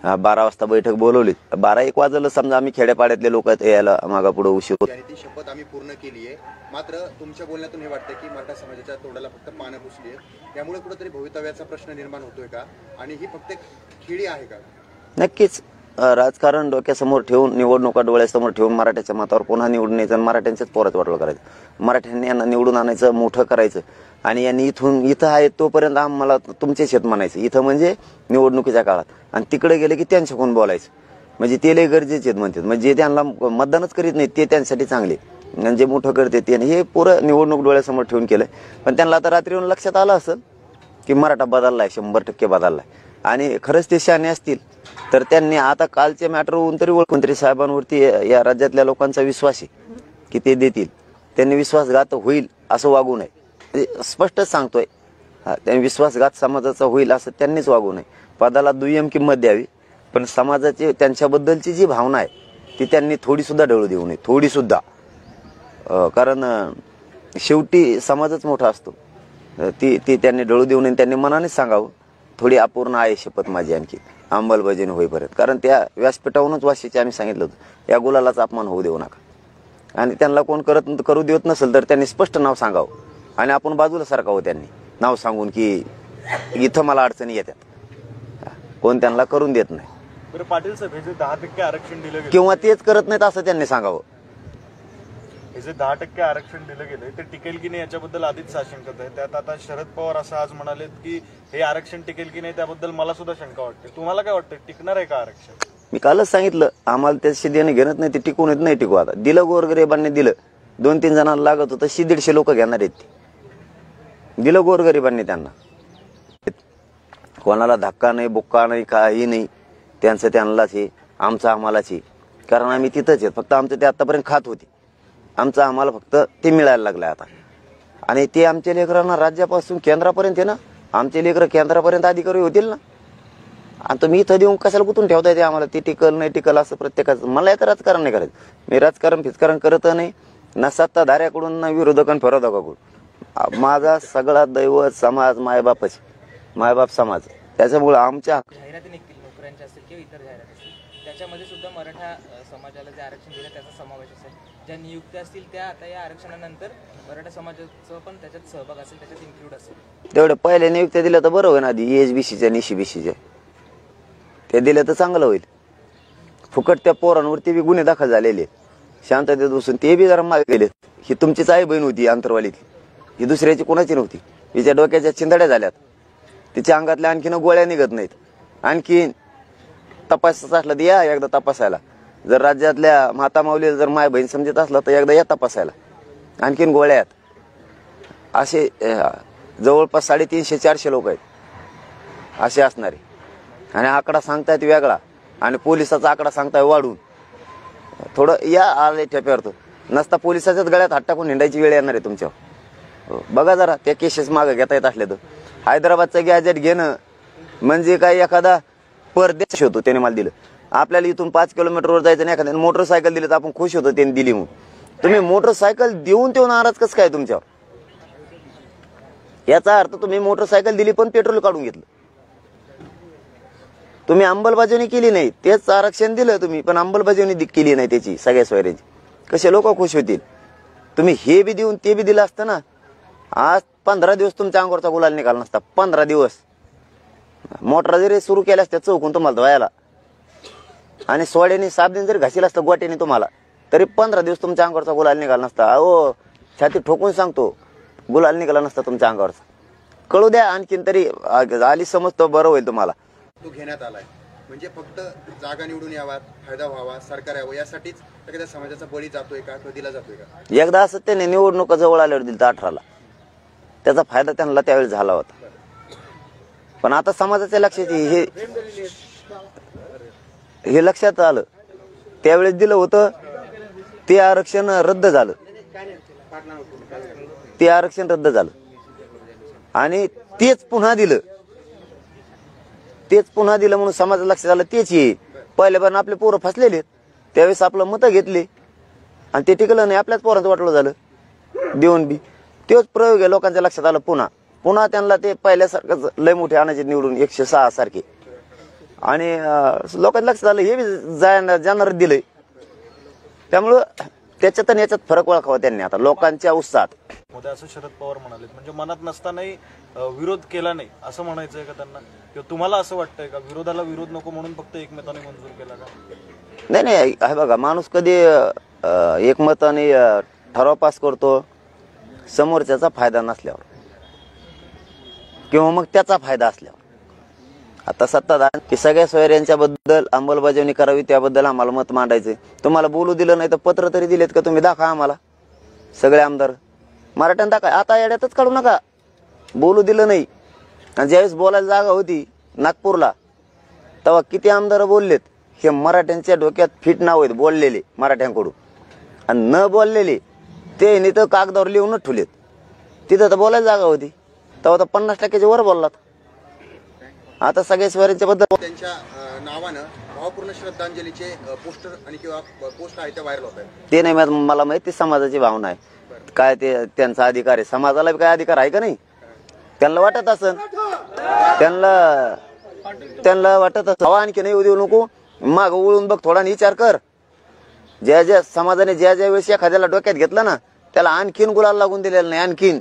12 वाजता बैठक बोलवली. 12-1 वाजलं समजा, आम्ही खेड्यापाड्यातले लोक यायला मागा पुढे उशीर होत. आणि ती शपथ आम्ही पूर्ण केली आहे. मात्र तुमच्या बोलण्यातून हे वाटतं की मराठा समाजाच्या तोंडाला फक्त पानं पुसली आहे, त्यामुळे कुठेतरी भवितव्याचा प्रश्न निर्माण होतोय का, आणि ही फक्त खेळी आहे का? नक्कीच राजकारण डोक्यासमोर ठेवून, निवडणुका डोळ्यासमोर ठेवून मराठ्याच्या मतावर पुन्हा निवडून यायचं आणि मराठ्यांच्याच पोरात वाटलं करायचं. मराठ्यांनी यांना निवडून आणायचं, मोठं करायचं, आणि यांनी इथं आहे तोपर्यंत आम्हाला तुमचे शेत म्हणायचं. इथं म्हणजे निवडणुकीच्या काळात, आणि तिकडे गेले की त्यांच्याकडून बोलायचं. म्हणजे ते लय गरजेचे आहेत म्हणतात. म्हणजे त्यांना मतदानच करीत नाहीत ते त्यांच्यासाठी चांगले, आणि जे मोठं करते ते, हे पुरं निवडणूक डोळ्यासमोर ठेवून केलंय. पण त्यांना आता रात्री येऊन लक्षात आलं असेल की मराठा बदललाय, 100% बदललाय. आणि खरंच ते शहाणे असतील तर त्यांनी आता कालच्या मॅटरवरून तरी मंत्री साहेबांवरती या राज्यातल्या लोकांचा विश्वास आहे की ते देतील. त्यांनी विश्वासघात होईल असं वागू नये, म्हणजे स्पष्टच सांगतोय. त्यांनी विश्वासघात समाजाचा होईल असं त्यांनीच वागू नये. पदाला दुय्यम किंमत द्यावी, पण समाजाची त्यांच्याबद्दलची जी भावना आहे ती त्यांनी थोडी सुद्धा ढळू देऊ नये, थोडी सुद्धा. कारण शेवटी समाजच मोठा असतो. ती ती त्यांनी डळू देऊ नये, त्यांनी मनानेच सांगावं थोडी अपूर्ण आहे शपथ माझी आणखी अंमलबजावणी होईपर्यंत. कारण त्या व्यासपीठावरूनच वाशीचे आम्ही सांगितलं होतं या गुलालाचा अपमान होऊ देऊ नका. आणि त्यांना कोण करू देत नसेल तर त्यांनी स्पष्ट नाव सांगावं आणि आपण बाजूला सारखावं. त्यांनी नाव सांगून की इथं मला अडचणी येतात, कोण त्यांना करून देत नाही. बरं पाटील साहेब, हे जे 10% आरक्षण दिलं गेलं किंवा तेच करत नाहीत असं त्यांनी सांगावं. हे जे 10% आरक्षण दिलं गेलंय ते टिकेल की नाही याच्याबद्दल आधीच साशंकता आहे. त्यात आता शरद पवार असं आज म्हणालेत की हे आरक्षण टिकेल की नाही त्याबद्दल मला सुद्धा शंका वाटते. तुम्हाला काय वाटतं, टिकणार आहे का आरक्षण? मी कालच सांगितलं आम्हाला त्याशी देणं घेणंच नाही, ते टिकून येत नाही. टिकू आता दिलं, गोरगरिबांनी दिलं. 2-3 जणांना लागत होतं, 100-150 लोक घेणार आहेत. दिलं गोरगरिबांनी त्यांना. कोणाला धक्का नाही, बुक्का नाही, काही नाही. त्यांचं त्यांनाच हे, आमचं आम्हालाच हे. कारण आम्ही तिथंच आहेत. फक्त आमचं ते आतापर्यंत खात होते, आमचं आम्हाला फक्त ते मिळायला लागलं आता. आणि ते आमच्या लेकरांना राज्यापासून केंद्रापर्यंत आहे ना, आमचे लेकरं केंद्रापर्यंत अधिकारी होतील ना. आणि तुम्ही इथं देऊन कशाला गुंतून ठेवताय ते आम्हाला? ते टिकल नाही टिकल असं प्रत्येकाचं. मला याचं राजकारण नाही करायचं. मी राजकारण फिजकारण करत नाही ना, सत्ताधाऱ्याकडून ना विरोधकांना फिरोधकाकडून. माझा सगळा दैवत समाज मायबापच, मायबाप समाज. त्याच्यामुळे आमच्या जाहिराती निघतील नोकऱ्यांच्या असतील किंवा इतर जाहिराती असतील, त्याच्यामध्ये सुद्धा मराठा समाजाला जे आरक्षण दिलं त्याचा समावेश असेल. ज्या नियुक्त्या असतील त्या आता या आरक्षणानंतर मराठा समाजाचं पण त्याच्यात सहभाग असेल, त्याच्यात इन्क्लूड असेल. तेवढे पहिले नियुक्त्या दिल्या तर बरं होईल आधी. ESBCच्या NISBCच्या ते दिलं तर चांगलं होईल. फुकट त्या पोरांवरती बी गुन्हे दाखल झालेले, शांततेत बसून ते बी जरा मागे गेले. ही तुमचीच आई बहीण होती अंतरवालीतली, ही दुसऱ्याची कोणाची नव्हती. हिच्या डोक्याच्या चिंधड्या झाल्यात, तिच्या अंगातल्या आणखीन गोळ्या निघत नाहीत. आणखीन तपासायचं असलं तर या एकदा तपासायला. जर राज्यातल्या माता माऊलीला जर माय बहीण समजत असलं तर एकदा या तपासायला. आणखीन गोळ्या आहेत. असे जवळपास 350-400 लोक आहेत असे असणारे. आणि आकडा सांगतायत वेगळा आणि पोलिसाचा आकडा सांगताय वाढून. थोडं या आले ठेप्यावर तर नसता पोलिसाच्याच गळ्यात हात टाकून हिंडायची वेळ येणार आहे तुमच्यावर. बघा जरा त्या केसेस मागे घेता येत असले तर. हैदराबादचं गॅजेट घेणं म्हणजे काय एखादा परदेश होतो त्याने मला दिलं. आपल्याला इथून 5 किलोमीटरवर जायचं नाही, एखाद्याने मोटरसायकल दिली तर आपण खुश होतो त्यांनी दिली म्हणून. तुम्ही मोटरसायकल देऊन ते नाराज कसं काय तुमच्यावर? याचा अर्थ तुम्ही मोटरसायकल दिली पण पेट्रोल काढून घेतलं. तुम्ही अंमलबजावणी केली नाही. तेच आरक्षण दिलं तुम्ही पण अंमलबजावणी केली नाही त्याची सगळ्या सोयऱ्याची. कसे लोक खुश होतील? तुम्ही हे बी देऊन ते बी दिलं असतं ना, आज 15 दिवस तुमच्या अंगावरचा गुलाल निघाला नसता. 15 दिवस मोटर जरी सुरू केल्या असत्या चौकून तुम्हाला धुवायला आणि सोड्याने साबणीने जरी घासील असतं गोट्याने तुम्हाला, तरी 15 दिवस तुमच्या अंगावरचा गुलाल निघाला नसता. अहो छाती ठोकून सांगतो, गुलाल निघाला नसता तुमच्या अंगावरचा. कळू द्या आणखीन तरी आली समजतो बरं होईल तुम्हाला. तो घेण्यात आलाय म्हणजे फक्त जागा निवडून यावा, फायदा व्हावा, सरकार यावं यासाठीच त्या समाजाचा बळी जातोय का किंवा दिला जातोय का? एकदा असं त्याने निवडणुका जवळ आल्यावर दिलं 18ला, त्याचा फायदा त्यांना त्यावेळी झाला होता. पण आता समाजाच्या लक्षात हे लक्षात आलं, त्यावेळेस दिलं होतं ते आरक्षण रद्द झालं. ते आरक्षण रद्द झालं आणि तेच पुन्हा दिलं. तेच पुन्हा दिलं म्हणून समाजाला लक्षात आलं तेच ये. पहिल्यापासून आपले पोरं फसलेले, त्यावेळेस आपलं मतं घेतले आणि ते टिकलं नाही. आपल्याच पोरांचं वाटलं झालं देऊन बी. तोच प्रयोग आहे लोकांच्या लक्षात आलं. पुन्हा त्यांना ते पहिल्यासारखंच लय मोठे आणायचे निवडून 106 सारखे. आणि लोकांच्या लक्षात आलं हे बी जाणार दिलंय. त्यामुळं त्याच्यात आणि याच्यात फरक ओळखावा त्यांनी आता लोकांच्या उत्साहात. मोदी असं शरद पवार म्हणाले, म्हणजे मनात नसतानाही विरोध केला नाही असं म्हणायचंय का त्यांना? किंवा तुम्हाला असं वाटतंय का विरोधाला विरोध नको म्हणून फक्त एकमताने मंजूर केला का? नाही हे बघा, माणूस कधी एकमताने ठराव पास करतो समोरच्याचा फायदा नसल्यावर किंवा मग त्याचा फायदा असल्यावर. आता सत्ताधार की सगळ्या सोयऱ्यांच्या बद्दल अंमलबजावणी करावी त्याबद्दल आम्हाला मत मांडायचंय. तुम्हाला बोलू दिलं नाही तर पत्र तरी दिलेत का तुम्ही? दाखवा आम्हाला. सगळे आमदार मराठ्यानं दाखवा. आता येड्यातच काढू नका. बोलू दिलं नाही आणि ज्यावेळेस बोलायला जागा होती नागपूरला तेव्हा किती आमदार बोललेत. हे मराठ्यांच्या डोक्यात फिट नाव आहेत बोललेले मराठ्यांकडून, आणि न बोललेले ते नाही तर कागदावर लिहूनच ठेवलेत. तिथं तर बोलायला जागा होती तेव्हा तर 50% वर बोललात. आता सगळ्या सोयऱ्यांच्या बद्दल त्यांच्या नावानं भावपूर्ण श्रद्धांजलीचे पोस्टर आणि किंवा पोस्ट आहे त्या व्हायरल होत आहेत. ते नाही मला माहिती समाजाची भावना आहे काय, ते त्यांचा अधिकार आहे. समाजाला काय अधिकार आहे का नाही? त्यांना वाटत असन, त्यांना वाटत असं आणखी नाही देऊ नको, माग वळून बघ थोडा विचार कर. ज्या समाजाने ज्या वेळेस एखाद्याला डोक्यात घेतलं ना त्याला आणखीन गुलाल लागून दिलेला नाही आणखीन.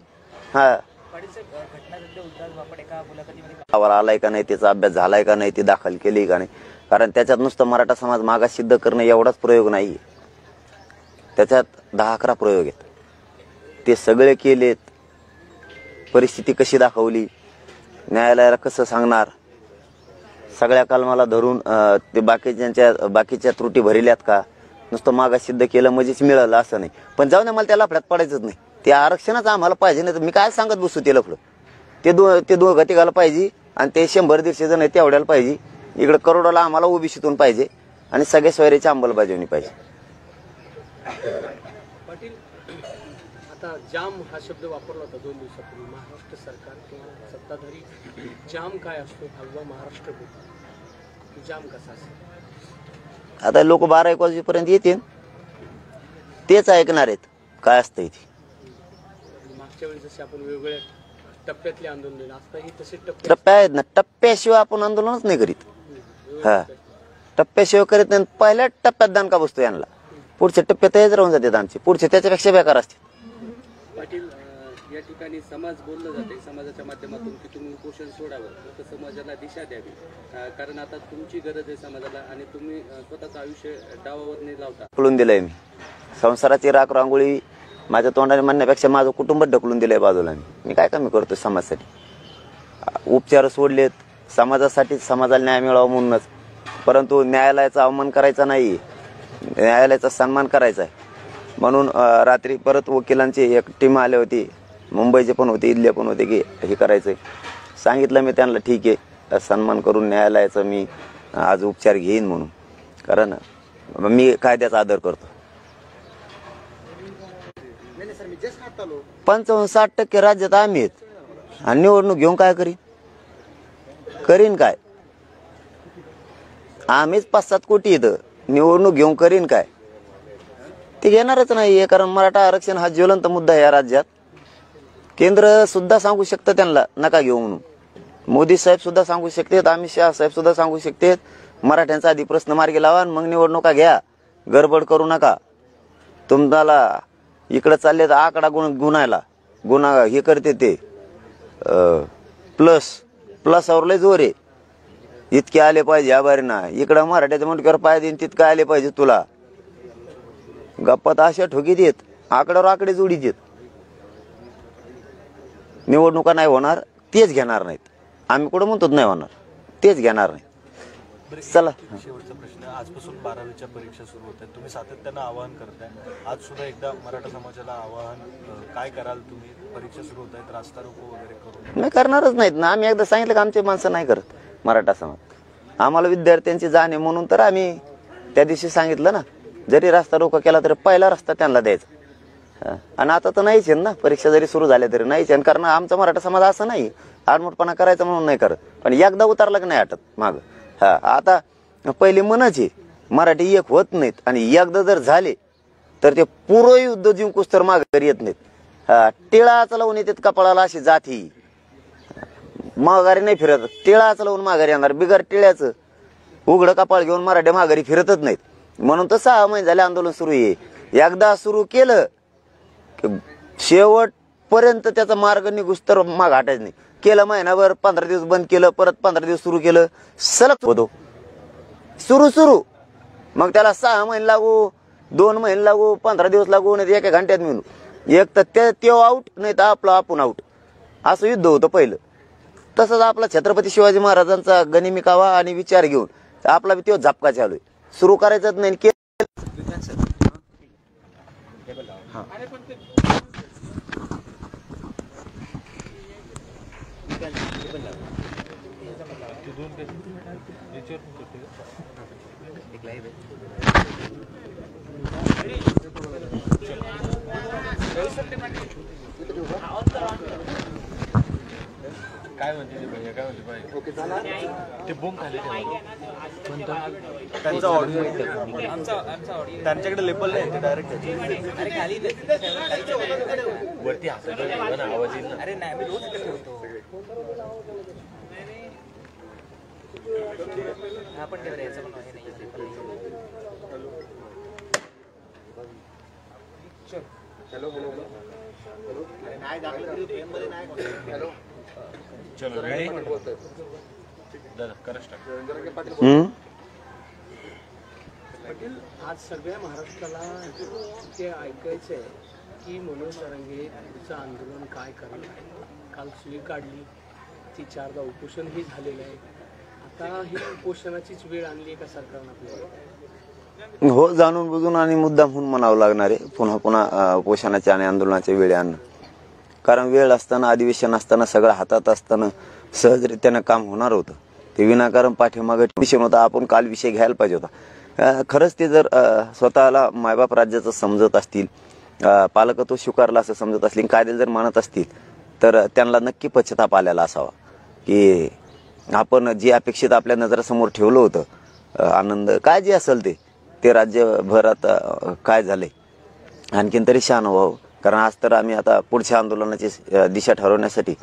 हा पाटील साहेब, घटना सध्या उद्धव बापट एका मुलाखतीमध्ये गावावर आलाय का नाही, त्याचा अभ्यास झालाय का नाही, ती दाखल केली का नाही, कारण त्याच्यात नुसतं मराठा समाज मागास सिद्ध करणं एवढाच प्रयोग नाही, त्याच्यात 10-11 प्रयोग आहेत. ते सगळे केलेत. परिस्थिती कशी दाखवली, न्यायालयाला कसं सांगणार, सगळ्या कलमाला धरून ते बाकीच्या त्रुटी भरिल्यात का, नुसतं मागास सिद्ध केलं म्हणजेच मिळालं असं नाही. पण जाऊ नये, मला त्या लफड्यात पडायचंच नाही. ते आरक्षणच आम्हाला पाहिजे नाही तर मी काय सांगत बसू ते लफडं. ते दोघं तिघाला पाहिजे आणि ते 100-150 जण आहे तेवढ्याला पाहिजे. इकडे करोडाला आम्हाला ओबीसीतून पाहिजे आणि सगळ्या सोयऱ्याची अंमलबजावणी पाहिजे. पाटील, आता जाम हा शब्द वापरला होता 2 दिवसापूर्वी. महाराष्ट्र सरकार किंवा सत्ताधारी जाम काय असतो हलवा महाराष्ट्र बोलतो, जाम कसा असतो? आता लोक 12-1 वाजेपर्यंत येतील, तेच ऐकणार आहेत काय असतंय ते. मागच्या वेळी जसे आपण वेगवेगळ्या टप्प्यातले आंदोलन आता ही तसे टप्प्या आहेत ना, टप्प्याशिवाय आपण आंदोलनच नाही करीत. हा टप्प्याशिवाय करीत नाही. पहिल्या टप्प्यात दणका बसतो यांना, पुढच्या टप्प्यात हेच राहून जातात आमचे, पुढचे त्याच्यापेक्षा बेकार असते. पाटील, या ठिकाणी समाज बोललं जाते समाजाच्या माध्यमातून की तुम्ही उपोषण सोडावं, तर समाजाला दिशा द्यावी, कारण आता तुमची गरज आहे समाजाला आणि तुम्ही स्वतःचं आयुष्य डावावर नाही लावता. ढकलून दिलंय मी संसाराची राख रांगोळी माझ्या तोंडाने म्हणण्यापेक्षा माझं कुटुंब ढकलून दिलंय बाजूला. मी काय कमी करतो समाजासाठी? उपचार सोडलेत समाजासाठी, समाजाला न्याय मिळावा म्हणूनच. परंतु न्यायालयाचा अवमान करायचा नाही, न्यायालयाचा सन्मान करायचा आहे. म्हणून रात्री परत वकिलांची एक टीम आली होती, मुंबईचे पण होते, इथले पण होते, की हे करायचंय. सांगितलं मी त्यांना, ठीक आहे सन्मान करून न्यायालयाचा मी आज उपचार घेईन म्हणून, कारण मी कायद्याचा आदर करतो. 55-60% राज्यात आम्ही आहेत आणि निवडणूक घेऊन काय करीन काय? आम्हीच 5-7 कोटी येतं, निवडणूक घेऊन करीन काय? ते घेणारच नाही, कारण मराठा आरक्षण हा ज्वलंत मुद्दा आहे या राज्यात. केंद्र सुद्धा सांगू शकतं त्यांना नका घेऊ म्हणून, मोदी साहेब सुद्धा सांगू शकतात, अमित शहा साहेब सुद्धा सांगू शकतात, मराठ्यांचा आधी प्रश्न मार्गी लावा आणि मग निवडणुका घ्या, गडबड करू नका. तुम्हाला इकडे चालले तर आकडा गुन्हा हे करते ते प्लसवर लय जोर आहे. इतके आले पाहिजे आभारीना, इकडं मराठ्याच्या मुंडक्यावर पाय देईन तितकं आले पाहिजे तुला. गप्पात अशा ठोकीत येत, आकड्यावर आकडे जोडीत येत. निवडणुका नाही होणार, तेच घेणार नाहीत. आम्ही कुठं म्हणतो नाही होणार, तेच घेणार नाही. चला, शेवटचा प्रश्न, आजपासून 12वीच्या परीक्षा सुरू होत आहेत, तुम्ही सातत्यानं आवाहन करताय, आज सुद्धा एकदा मराठा समाजाला आवाहन, काय कराल तुम्ही? परीक्षा सुरू होत आहेत, रास्ता रोको वगैरे करू? नाही करणारच नाहीत ना. आम्ही एकदा सांगितलं की आमचे माणसं नाही करत मराठा समाज. आम्हाला विद्यार्थ्यांची जाण आहे म्हणून तर आम्ही त्या दिवशी सांगितलं ना, जरी रस्ता रोको केला तरी पहिला रस्ता त्यांना द्यायचा. आणि आता तर नाहीच आहे ना, परीक्षा जरी सुरू झाल्या तरी नाहीच आहे. कारण आमचा मराठा समाज असं नाही आडमोठपणा करायचा म्हणून नाही करत, पण एकदा उतरला की नाही आटत माग. आता पहिले मनच आहे, मराठी एक होत नाहीत आणि एकदा जर झाले तर ते पुरं युद्ध जिंकूस तर माघारी येत नाहीत. टिळाच लावून येतात कपाळाला अशी जाती, माघारी नाही फिरत. टिळाच लावून माघारी येणार, बिगर टिळ्याचं उघडं कपाळ घेऊन मराठी माघारी फिरतच नाहीत. म्हणून तर 6 महिने झाले आंदोलन सुरू आहे. एकदा सुरू केलं शेवट पर्यंत त्याचा मार्ग निघूस तर माग हटायचं नाही. केलं महिनाभर, 15 दिवस बंद केलं, परत 15 दिवस सुरू केलं, सलग होतो सुरू. मग त्याला 6 महिने लागू, 2 महिने लागू, 15 दिवस लागू, नाही 1 घंट्यात मिळू. एक तर ते आऊट, नाही तर आपलं आपण आऊट, असं युद्ध होतं पहिलं. तसंच आपला छत्रपती शिवाजी महाराजांचा गनिमी कावा आणि विचार घेऊन आपला तो झपका चालू आहे. सुरू करायचंच नाही. काय म्हणते भैया, काय म्हणते? ते बोंब खाली त्यांचा ऑडिओ आमचा ऑडिओ त्यांच्याकडे लेबल नाही ते डायरेक्ट अरे खाली वरती आवाज येईल. अरे नाही मी रोज इथे ठेवतो. हा पण ठेवला याचा पण हे नाही आज सगळ्या महाराष्ट्राला ते ऐकायचं आहे की मनोज जरांगे पुढचं आंदोलन काय करणार आहे. काल सुई काढली, ती 4दा उपोषणही झालेलं आहे. आता ही उपोषणाचीच वेळ आणली आहे का सरकारनं आपल्याला? हो, जाणून बुजून आणि मुद्दाम म्हणून म्हणावं लागणार आहे पुन्हा पुन्हा उपोषणाच्या आणि आंदोलनाच्या वेळी आणणं. कारण वेळ असताना, अधिवेशन असताना, सगळं हातात असताना सहजरित्यानं काम होणार होतं. ते विनाकारण पाठीमागे विषय होता. आपण काल विषय घ्यायला पाहिजे होता. खरंच ते जर स्वतःला मायबाप राज्याचं समजत असतील, पालकत्व स्वीकारला असं समजत असतील, कायदे जर मानत असतील, तर त्यांना नक्की पश्चाताप आलेला असावा की आपण जे अपेक्षित आपल्या नजरासमोर ठेवलं होतं, आनंद काय जे असेल ते राज्यभरात काय झालंय, आणखीन तरी शहाणं व्हावं. कारण आज तर आम्ही आता पुढच्या आंदोलनाची दिशा ठरवण्यासाठी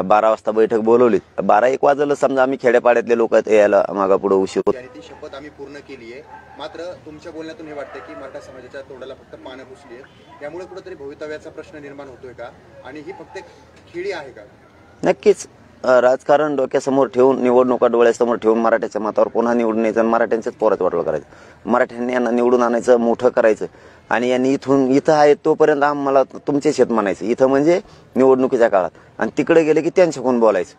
12 वाजता बैठक बोलवली. 12-1 वाजलं समजा आम्ही खेड्यापाड्यातले लोक यायला मागा पुढे उशीर होत. आणि ती शपथ आम्ही पूर्ण केली आहे. मात्र तुमच्या बोलण्यातून हे वाटतं की मराठा समाजाच्या तोंडाला फक्त पानं पुसली आहे. त्यामुळे कुठेतरी भवितव्याचा प्रश्न निर्माण होतोय का, आणि ही फक्त एक खिळी आहे का? नक्कीच राजकारण डोक्यासमोर ठेवून, निवडणुका डोळ्यासमोर ठेवून मराठ्याच्या मतावर पुन्हा निवडून यायचं आणि मराठ्यांच्याच पोरात वाटोळ करायचं. मराठ्यांनी यांना निवडून आणायचं, मोठं करायचं आणि यांनी इथं आहे तोपर्यंत आम्हाला तुमचे शेत म्हणायचं. इथं म्हणजे निवडणुकीच्या काळात, आणि तिकडे गेले की त्यांच्याकडून बोलायचं.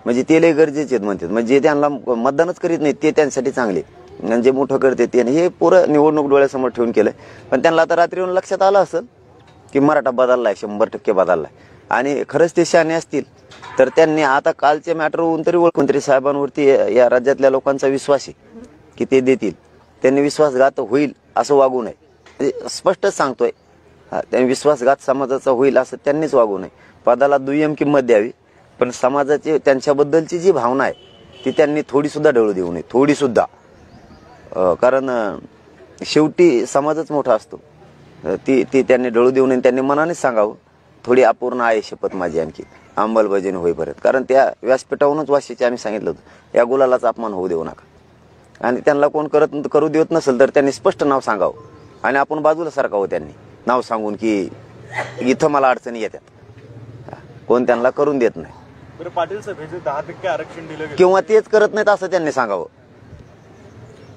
म्हणजे ते लय गरजेचे आहेत म्हणतात. म्हणजे त्यांना मतदानच करीत नाहीत ते त्यांच्यासाठी चांगले, आणि जे मोठं करते ते. हे पुरं निवडणूक डोळ्यासमोर ठेवून केलं. पण त्यांना आता रात्री येऊन लक्षात आलं असेल की मराठा बदललाय, 100% बदललाय. आणि खरंच ते शहाणे असतील तर त्यांनी आता कालच्या मॅटरवरून तरी मुख्यमंत्री साहेबांवरती या राज्यातल्या लोकांचा विश्वास आहे की ते देतील. त्यांनी विश्वासघात होईल असं वागू नये. म्हणजे स्पष्टच सांगतोय, त्यांनी विश्वासघात समाजाचा होईल असं त्यांनीच वागू नये. पदाला दुय्यम किंमत द्यावी, पण समाजाची त्यांच्याबद्दलची जी भावना आहे ती त्यांनी थोडी सुद्धा ढळू देऊ नये, थोडी सुद्धा. कारण शेवटी समाजच मोठा असतो. ती त्यांनी ढळू देऊ नये. त्यांनी मनानेच सांगावं, थोडी अपूर्ण आहे शपथ माझी आणखी अंमलबजावणी होईपर्यंत. कारण त्या व्यासपीठावरूनच वाशीचे आम्ही सांगितलं होतं, या गुलालाचा अपमान होऊ देऊ नका. आणि त्यांना कोण करू देत नसेल तर त्यांनी स्पष्ट नाव सांगावं, आणि आपण बाजूला सरकावं त्यांनी नाव सांगून की इथं मला अडचणी येतात. कोण त्यांना करून देत नाही. बरं पाटील साहेब, हे जे 10% आरक्षण दिलं गेलं किंवा तेच करत नाहीत असं त्यांनी सांगावं.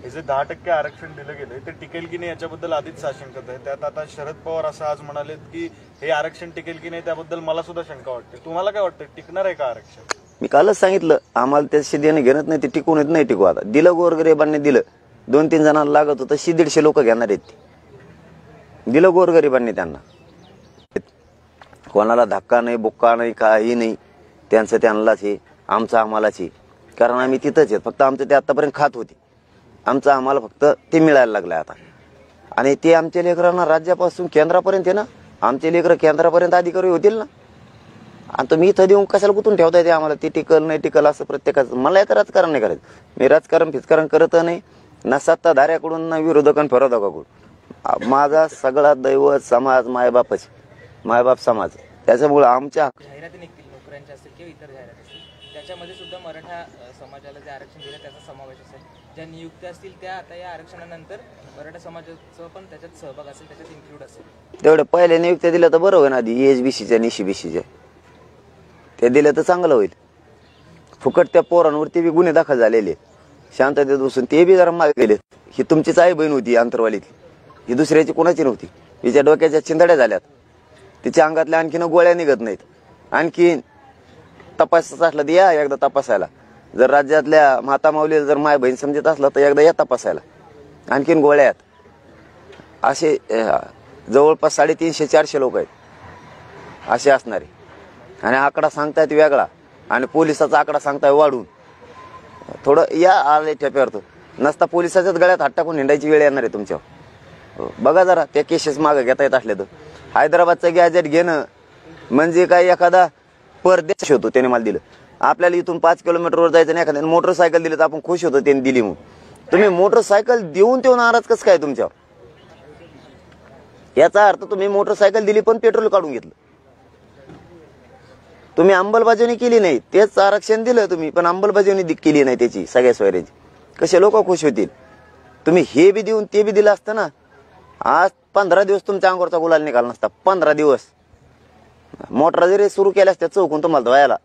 हे जे 10% आरक्षण दिलं गेलंय ते टिकेल की नाही याच्याबद्दल आधीच साशंकता आहे. त्यात आता शरद पवार असं आज म्हणालेत की हे आरक्षण टिकेल की नाही त्याबद्दल मला सुद्धा शंका वाटते. तुम्हाला काय वाटतं, टिकणार आहे का आरक्षण? मी कालच सांगितलं, आम्हाला त्याशी देणं घेणत नाही, ते टिकून येत नाही. टिकू आता दिलं, गोरगरिबांनी दिलं. 2-3 जणांना लागत होतं, 100-150 लोक घेणार आहेत. दिलं गोरगरिबांनी त्यांना. कोणाला धक्का नाही, बुक्का नाही, काही नाही. त्यांचं त्यांनाच हे, आमचं आम्हालाच हे. कारण आम्ही तिथंच आहेत. फक्त आमचं ते आतापर्यंत खात होते, आमचं आम्हाला फक्त ते मिळायला लागलंय आता. आणि ते आमच्या लेकरांना राज्यापासून केंद्रापर्यंत आहे ना, आमचे लेकरं केंद्रापर्यंत अधिकारी होतील ना. आणि तुम्ही इथं देऊन कशाला गुंतून ठेवताय ते आम्हाला? ते टिकल नाही टिकल असं प्रत्येकाचं. मला याचं राजकारण नाही करायचं. मी राजकारण फिजकारण करत नाही, ना सत्ताधाऱ्याकडून ना विरोधकांना फिरोधकाकडून. माझा सगळा दैवत समाज मायबापच, मायबाप समाज. त्याच्यामुळे आमच्या जाहिराती निघतील नोकऱ्यांच्या असतील किंवा इतर जाहिराती असतील, त्याच्यामध्ये सुद्धा मराठा समाजाला जे आरक्षण दिलं त्याचा समावेश असेल. ज्या नियुक्त्या असतील त्या आता या आरक्षणानंतर मराठा समाजाचं पण त्याच्यात सहभाग असेल, त्याच्यात इन्क्लूड असेल. तेवढे पहिले नियुक्त्या दिल्या तर बरं होईल. आधी ESBCच्या NISBCच्या ते दिलं तर चांगलं होईल. फुकट त्या पोरांवरती बी गुन्हे दाखल झालेले, शांततेत बसून ते बी जरा मागे गेले. ही तुमचीच आई बहीण होती अंतरवालीतली, ही दुसऱ्याची कोणाची नव्हती. हिच्या डोक्याच्या चिंधड्या झाल्यात, तिच्या अंगातल्या आणखीन गोळ्या निघत नाहीत. आणखीन तपासायचं असलं तर या एकदा तपासायला. जर राज्यातल्या माता माऊलीला जर माय बहीण समजत असलं तर एकदा या तपासायला. आणखीन गोळ्या आहेत. असे जवळपास 350-400 लोक आहेत असे असणारे. आणि आकडा सांगतायत वेगळा, आणि पोलिसाचा आकडा सांगताय वाढून. थोडं या आले ठेप्यावर. तो नसता पोलिसाच्याच गळ्यात हात टाकून हिंडायची वेळ येणार आहे तुमच्यावर. बघा जरा त्या केसेस मागे घेता येत असले तर. हैदराबादचं गॅजेट घेणं म्हणजे काय एखादा परदेश होतो त्याने मला दिलं, आपल्याला इथून 5 किलोमीटरवर जायचं आणि एखाद्याने मोटरसायकल दिली तर आपण खुश होतो त्यांनी दिली म्हणून. तुम्ही मोटरसायकल देऊन तेव्हा नाराज कसं काय तुमच्यावर? याचा अर्थ तुम्ही मोटरसायकल दिली पण पेट्रोल काढून घेतलं. तुम्ही अंमलबजावणी केली नाही. तेच आरक्षण दिलं तुम्ही पण अंमलबजावणी केली नाही त्याची सगळ्या सोयऱ्याची. कसे लोक खुश होतील? तुम्ही हे बी देऊन ते बी दिलं असतं ना. आज 15 दिवस तुमच्या अंगावरचा गुलाल निघाला नसता. 15 दिवस मोटर जरी सुरू केल्या असत्या चौकून तुम्हाला धुवायला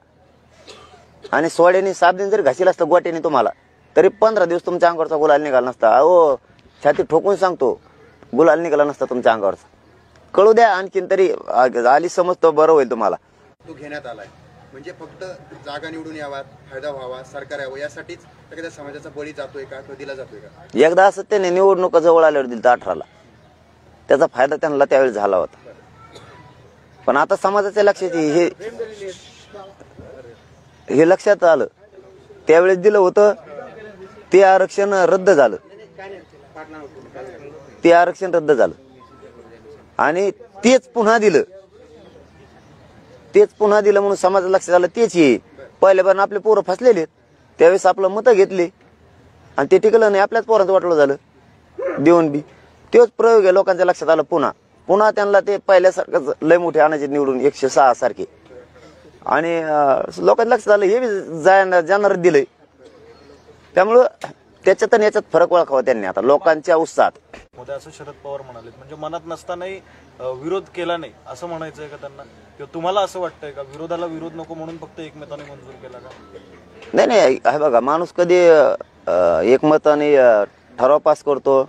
आणि सोड्याने साबण जरी घासील असतं गोट्याने तुम्हाला तरी 15 दिवस तुमच्या अंगावरचा गुलाल निघाला नसता. अहो छाती ठोकून सांगतो गुलाल निघाला नसता तुमच्या अंगावरचा. कळू द्या आणखीन तरी आली समजतो बरं होईल तुम्हाला. तो घेण्यात आलाय म्हणजे फक्त जागा निवडून यावा, फायदा व्हावा, सरकार यावं यासाठीच एखाद्या समाजाचा बळी जातोय का किंवा दिला जातोय का? एकदा असं त्याने निवडणुका जवळ आल्यावर दिलं 18ला. त्याचा फायदा त्यांना त्यावेळी झाला होता. पण आता समाजाच्या लक्षात हे लक्षात आलं. त्यावेळेस दिलं होतं ते आरक्षण रद्द झालं. ते आरक्षण रद्द झालं आणि तेच पुन्हा दिलं. तेच पुन्हा दिलं म्हणून समाजाला लक्षात आलं तेच येईल. पहिल्यापासून आपले पोरं फसलेले त्यावेळेस आपलं मतं घेतले आणि ते टिकलं नाही. आपल्याच पोरांचं वाटलं झालं देऊन बी. तोच प्रयोग आहे लोकांच्या लक्षात आलं. पुन्हा त्यांना ते पहिल्यासारखंच लय मोठे आणायचे निवडून 106 सारखे आणि लोकांच्या लक्षात आलं हे बी जाणार दिलंय. त्यामुळं त्याच्यात आणि याच्यात फरक ओळखावा त्यांनी आता लोकांच्या उत्साहात. मोदी असं शरद पवार म्हणाले म्हणजे मनात नसतानाही विरोध केला नाही असं म्हणायचंय का त्यांना? किंवा तुम्हाला असं वाटतंय का विरोधाला विरोध नको म्हणून फक्त एकमताने मंजूर केला का? नाही हे बघा माणूस कधी एकमताने ठराव पास करतो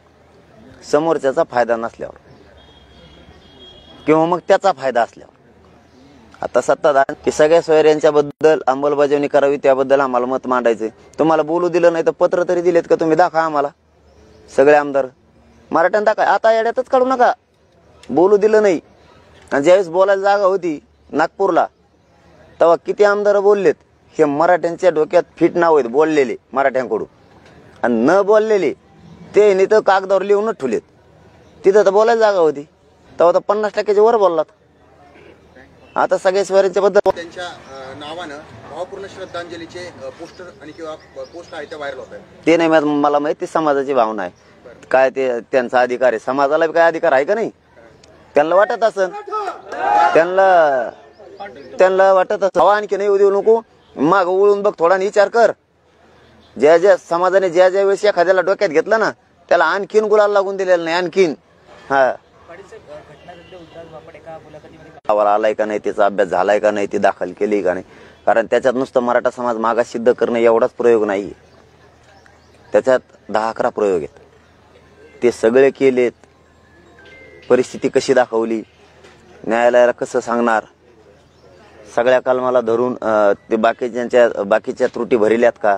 समोरच्याचा फायदा नसल्यावर किंवा मग त्याचा फायदा असल्यावर. आता सत्ताधार की सगळ्या सोयऱ्यांच्या बद्दल अंमलबजावणी करावी त्याबद्दल आम्हाला मत मांडायचे. तुम्हाला बोलू दिलं नाही तर पत्र तरी दिलेत का तुम्ही? दाखवा आम्हाला. सगळे आमदार मराठ्यानं दाखवा. आता येड्यातच काढू नका. बोलू दिलं नाही आणि ज्यावेळेस बोलायला जागा होती नागपूरला तेव्हा किती आमदार बोललेत. हे मराठ्यांच्या डोक्यात फिट नाव आहेत बोललेले मराठ्यांकडून आणि न बोललेले ते नाही तर कागदावर लिहूनच ठेवलेत. तिथं तर बोलायला जागा होती तेव्हा तर 50% वर बोललात. आता सगळ्या सोयऱ्यांच्या बद्दल त्यांच्या नावानं भावपूर्ण श्रद्धांजलीचे पोस्टर आणि किंवा पोस्ट आहे ते व्हायरल होत आहे. ते नाही मला माहिती समाजाची भावना आहे काय ते त्यांचा अधिकार आहे. समाजाला काय अधिकार आहे का नाही? त्यांना वाटत असन त्यांना वाटत असं आणखी नाही देऊ नको. माग वळून बघ थोडा विचार कर. ज्या समाजाने ज्या वेळेस एखाद्याला डोक्यात घेतलं ना त्याला आणखीन गुलाल लागून दिलेला नाही. आणखीन आलाय का नाही त्याचा अभ्यास झालाय का नाही ती दाखल केली का नाही. कारण त्याच्यात नुसतं मराठा समाज मागास सिद्ध करणं एवढाच प्रयोग नाही. त्याच्यात 10-11 प्रयोग आहेत. ते सगळे केलेत. परिस्थिती कशी दाखवली, न्यायालयाला कसं सांगणार, सगळ्या कलमाला धरून ते बाकीच्या त्रुटी भरिल्यात का,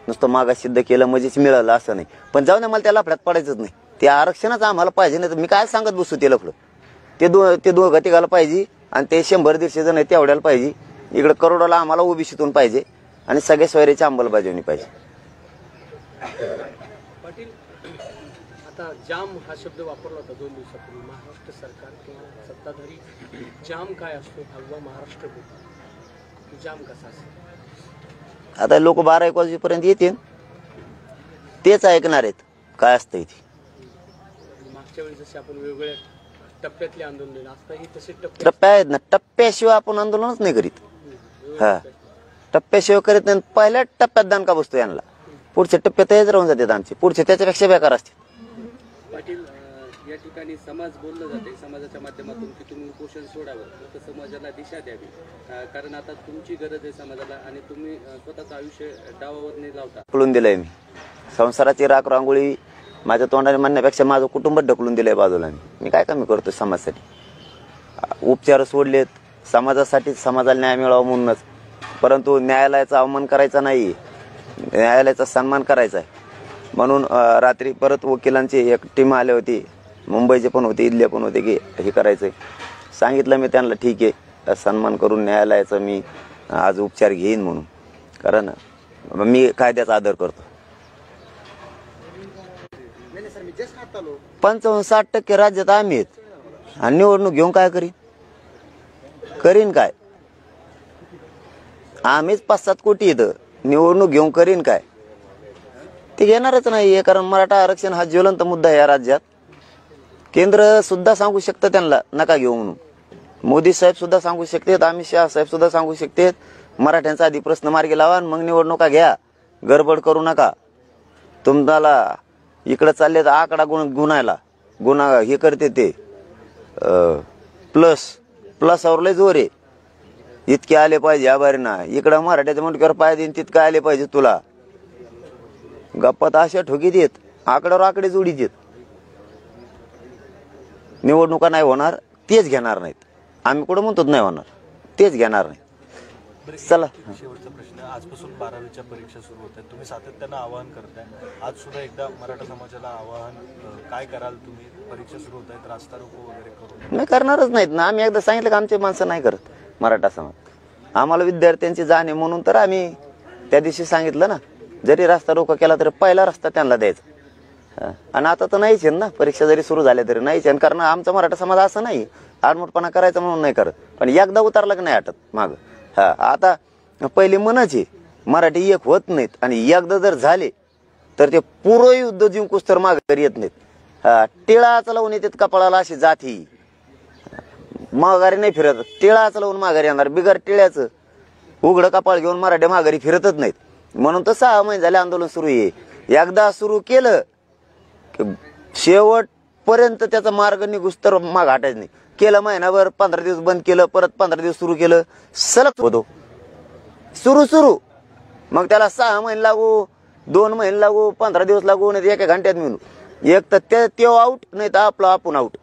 नुसतं मागास सिद्ध केलं म्हणजेच मिळालं असं नाही. पण जाऊन मला त्या लफड्यात पडायचंच नाही. ते आरक्षणच आम्हाला पाहिजे नाही तर मी काय सांगत बसू ते लफडं. ते दोघं तिघाला पाहिजे आणि ते 100-150 जण आहेत तेवढ्याला पाहिजे. इकडे करोडाला आम्हाला ओबीसीतून पाहिजे आणि सगळ्या सोयऱ्याची अंमलबजावणी पाहिजे. पाटील आता जाम हा शब्द वापरला होता 2 दिवसापूर्वी. महाराष्ट्र सरकार किंवा सत्ताधारी जाम काय असतो हलवा महाराष्ट्र बोलतो. जाम कसा असतो? आता लोक 12-1 वाजेपर्यंत येतील तेच ऐकणार आहेत काय असतं इथे. मागच्या वेळी जसे आपण वेगवेगळ्या टप्प्यातले आंदोलन आता ही तसे टप्प्या आहेत ना. टप्प्याशिवाय आपण आंदोलनच नाही करीत. टप्प्याशिवाय करीत नाही. पहिल्या टप्प्यात दणका बसतो यांना. पुढच्या टप्प्यात हेच राहून जातात आमचे. पुढचे त्याच्यापेक्षा बेकार असते. पाटील या ठिकाणी समाज बोललं जाते समाजाच्या माध्यमातून की तुम्ही उपोषण सोडावं तर समाजाला दिशा द्यावी. कारण आता तुमची गरज आहे समाजाला आणि तुम्ही स्वतःचं आयुष्य डावावर नाही लावता. ढकलून दिलंय मी. संसाराची राख रांगोळी माझ्या तोंडाने म्हणण्यापेक्षा माझं कुटुंब ढकलून दिलंय बाजूला. मी काय कमी करतोय समाजासाठी. उपचार सोडलेत समाजासाठी, समाजाला न्याय मिळावा म्हणूनच. परंतु न्यायालयाचा अवमान करायचा नाही, न्यायालयाचा सन्मान करायचा आहे. म्हणून रात्री परत वकिलांची एक टीम आली होती. मुंबईचे पण होते, इथले पण होते की हे करायचंय. सांगितलं मी त्यांना ठीक आहे सन्मान करून न्यायालयाचा मी आज उपचार घेईन म्हणून. कारण मी कायद्याचा आदर करतो. 55-60% राज्यात आम्ही आहेत आणि निवडणूक घेऊन काय करीन काय. आम्हीच 5-7 कोटी येतं निवडणूक घेऊन करीन काय, ते घेणारच नाही. कारण मराठा आरक्षण हा ज्वलंत मुद्दा आहे या राज्यात. केंद्र सुद्धा सांगू शकतं त्यांना नका घेऊ म्हणून. मोदी साहेब सुद्धा सांगू शकतात, अमित शहा साहेब सुद्धा सांगू शकतात, मराठ्यांचा आधी प्रश्न मार्गी लावा आणि मग निवडणुका घ्या, गडबड करू नका. तुम्हाला इकडे चालले तर आकडा गुन्हायला गुन्हा हे करते ते प्लसवर लय जोर आहे. इतके आले पाहिजे आभारीना, इकडं मराठ्याच्या मुंडक्यावर पाय देईन तितकं आले पाहिजे तुला. गप्पात अशा ठोकीत येत, आकड्यावर आकडे जोडीत येत. निवडणुका नाही होणार, तेच घेणार नाहीत. आम्ही कुठं म्हणतो नाही होणार, तेच घेणार नाही. चला, शेवटचा प्रश्न. आजपासून 12वीच्या परीक्षा सुरू होत आहेत, तुम्ही सातत्यानं आवाहन करताय. आज सुद्धा एकदा मराठा समाजाला आवाहन काय कराल तुम्ही? परीक्षा सुरू होत आहेत, रास्ता रोको वगैरे करू? नाही करणारच नाहीत ना. आम्ही एकदा सांगितलं की आमचे माणसं नाही करत मराठा समाज. आम्हाला विद्यार्थ्यांची जाण आहे म्हणून तर आम्ही त्या दिवशी सांगितलं ना, जरी रस्ता रोको केला तरी पहिला रस्ता त्यांना द्यायचा. आणि आता तर नाहीच आहे ना, परीक्षा जरी सुरू झाल्या तरी नाहीच आहे. कारण आमचा मराठा समाज असं नाही आडमोठपणा करायचा म्हणून नाही करत, पण एकदा उतरला की नाही आटत माग. आता पहिले म्हणायचे मराठी एक होत नाहीत, आणि एकदा जर झाले तर ते पुरं युद्ध जिंकूस तर माघारी येत नाहीत. टिळाच लावून येतात कपाळाला अशी जाती, माघारी नाही फिरत. टिळाच लावून माघारी येणार, बिगर टिळ्याचं उघडं कपाळ घेऊन मराठी माघारी फिरतच नाहीत. म्हणून तर 6 महिने झाले आंदोलन सुरू आहे. एकदा सुरू केलं शेवटपर्यंत त्याचा मार्ग निघूस तर माग हटायचं नाही. केलं महिनाभर, 15 दिवस बंद केलं, परत 15 दिवस सुरू केलं, सलग होतो सुरू. मग त्याला 6 महिने लागू, 2 महिने लागू, 15 दिवस लागू, नाही एका घंट्यात मिळून. एक तर ते आऊट, नाही तर आपलं आपण आऊट,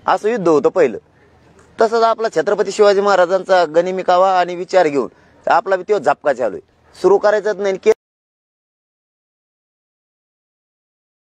असं युद्ध होतं पहिलं. तसंच आपला छत्रपती शिवाजी महाराजांचा गनिमी कावा आणि विचार घेऊन आपला बी तो झपका चालू आहे. सुरू करायचंच नाही.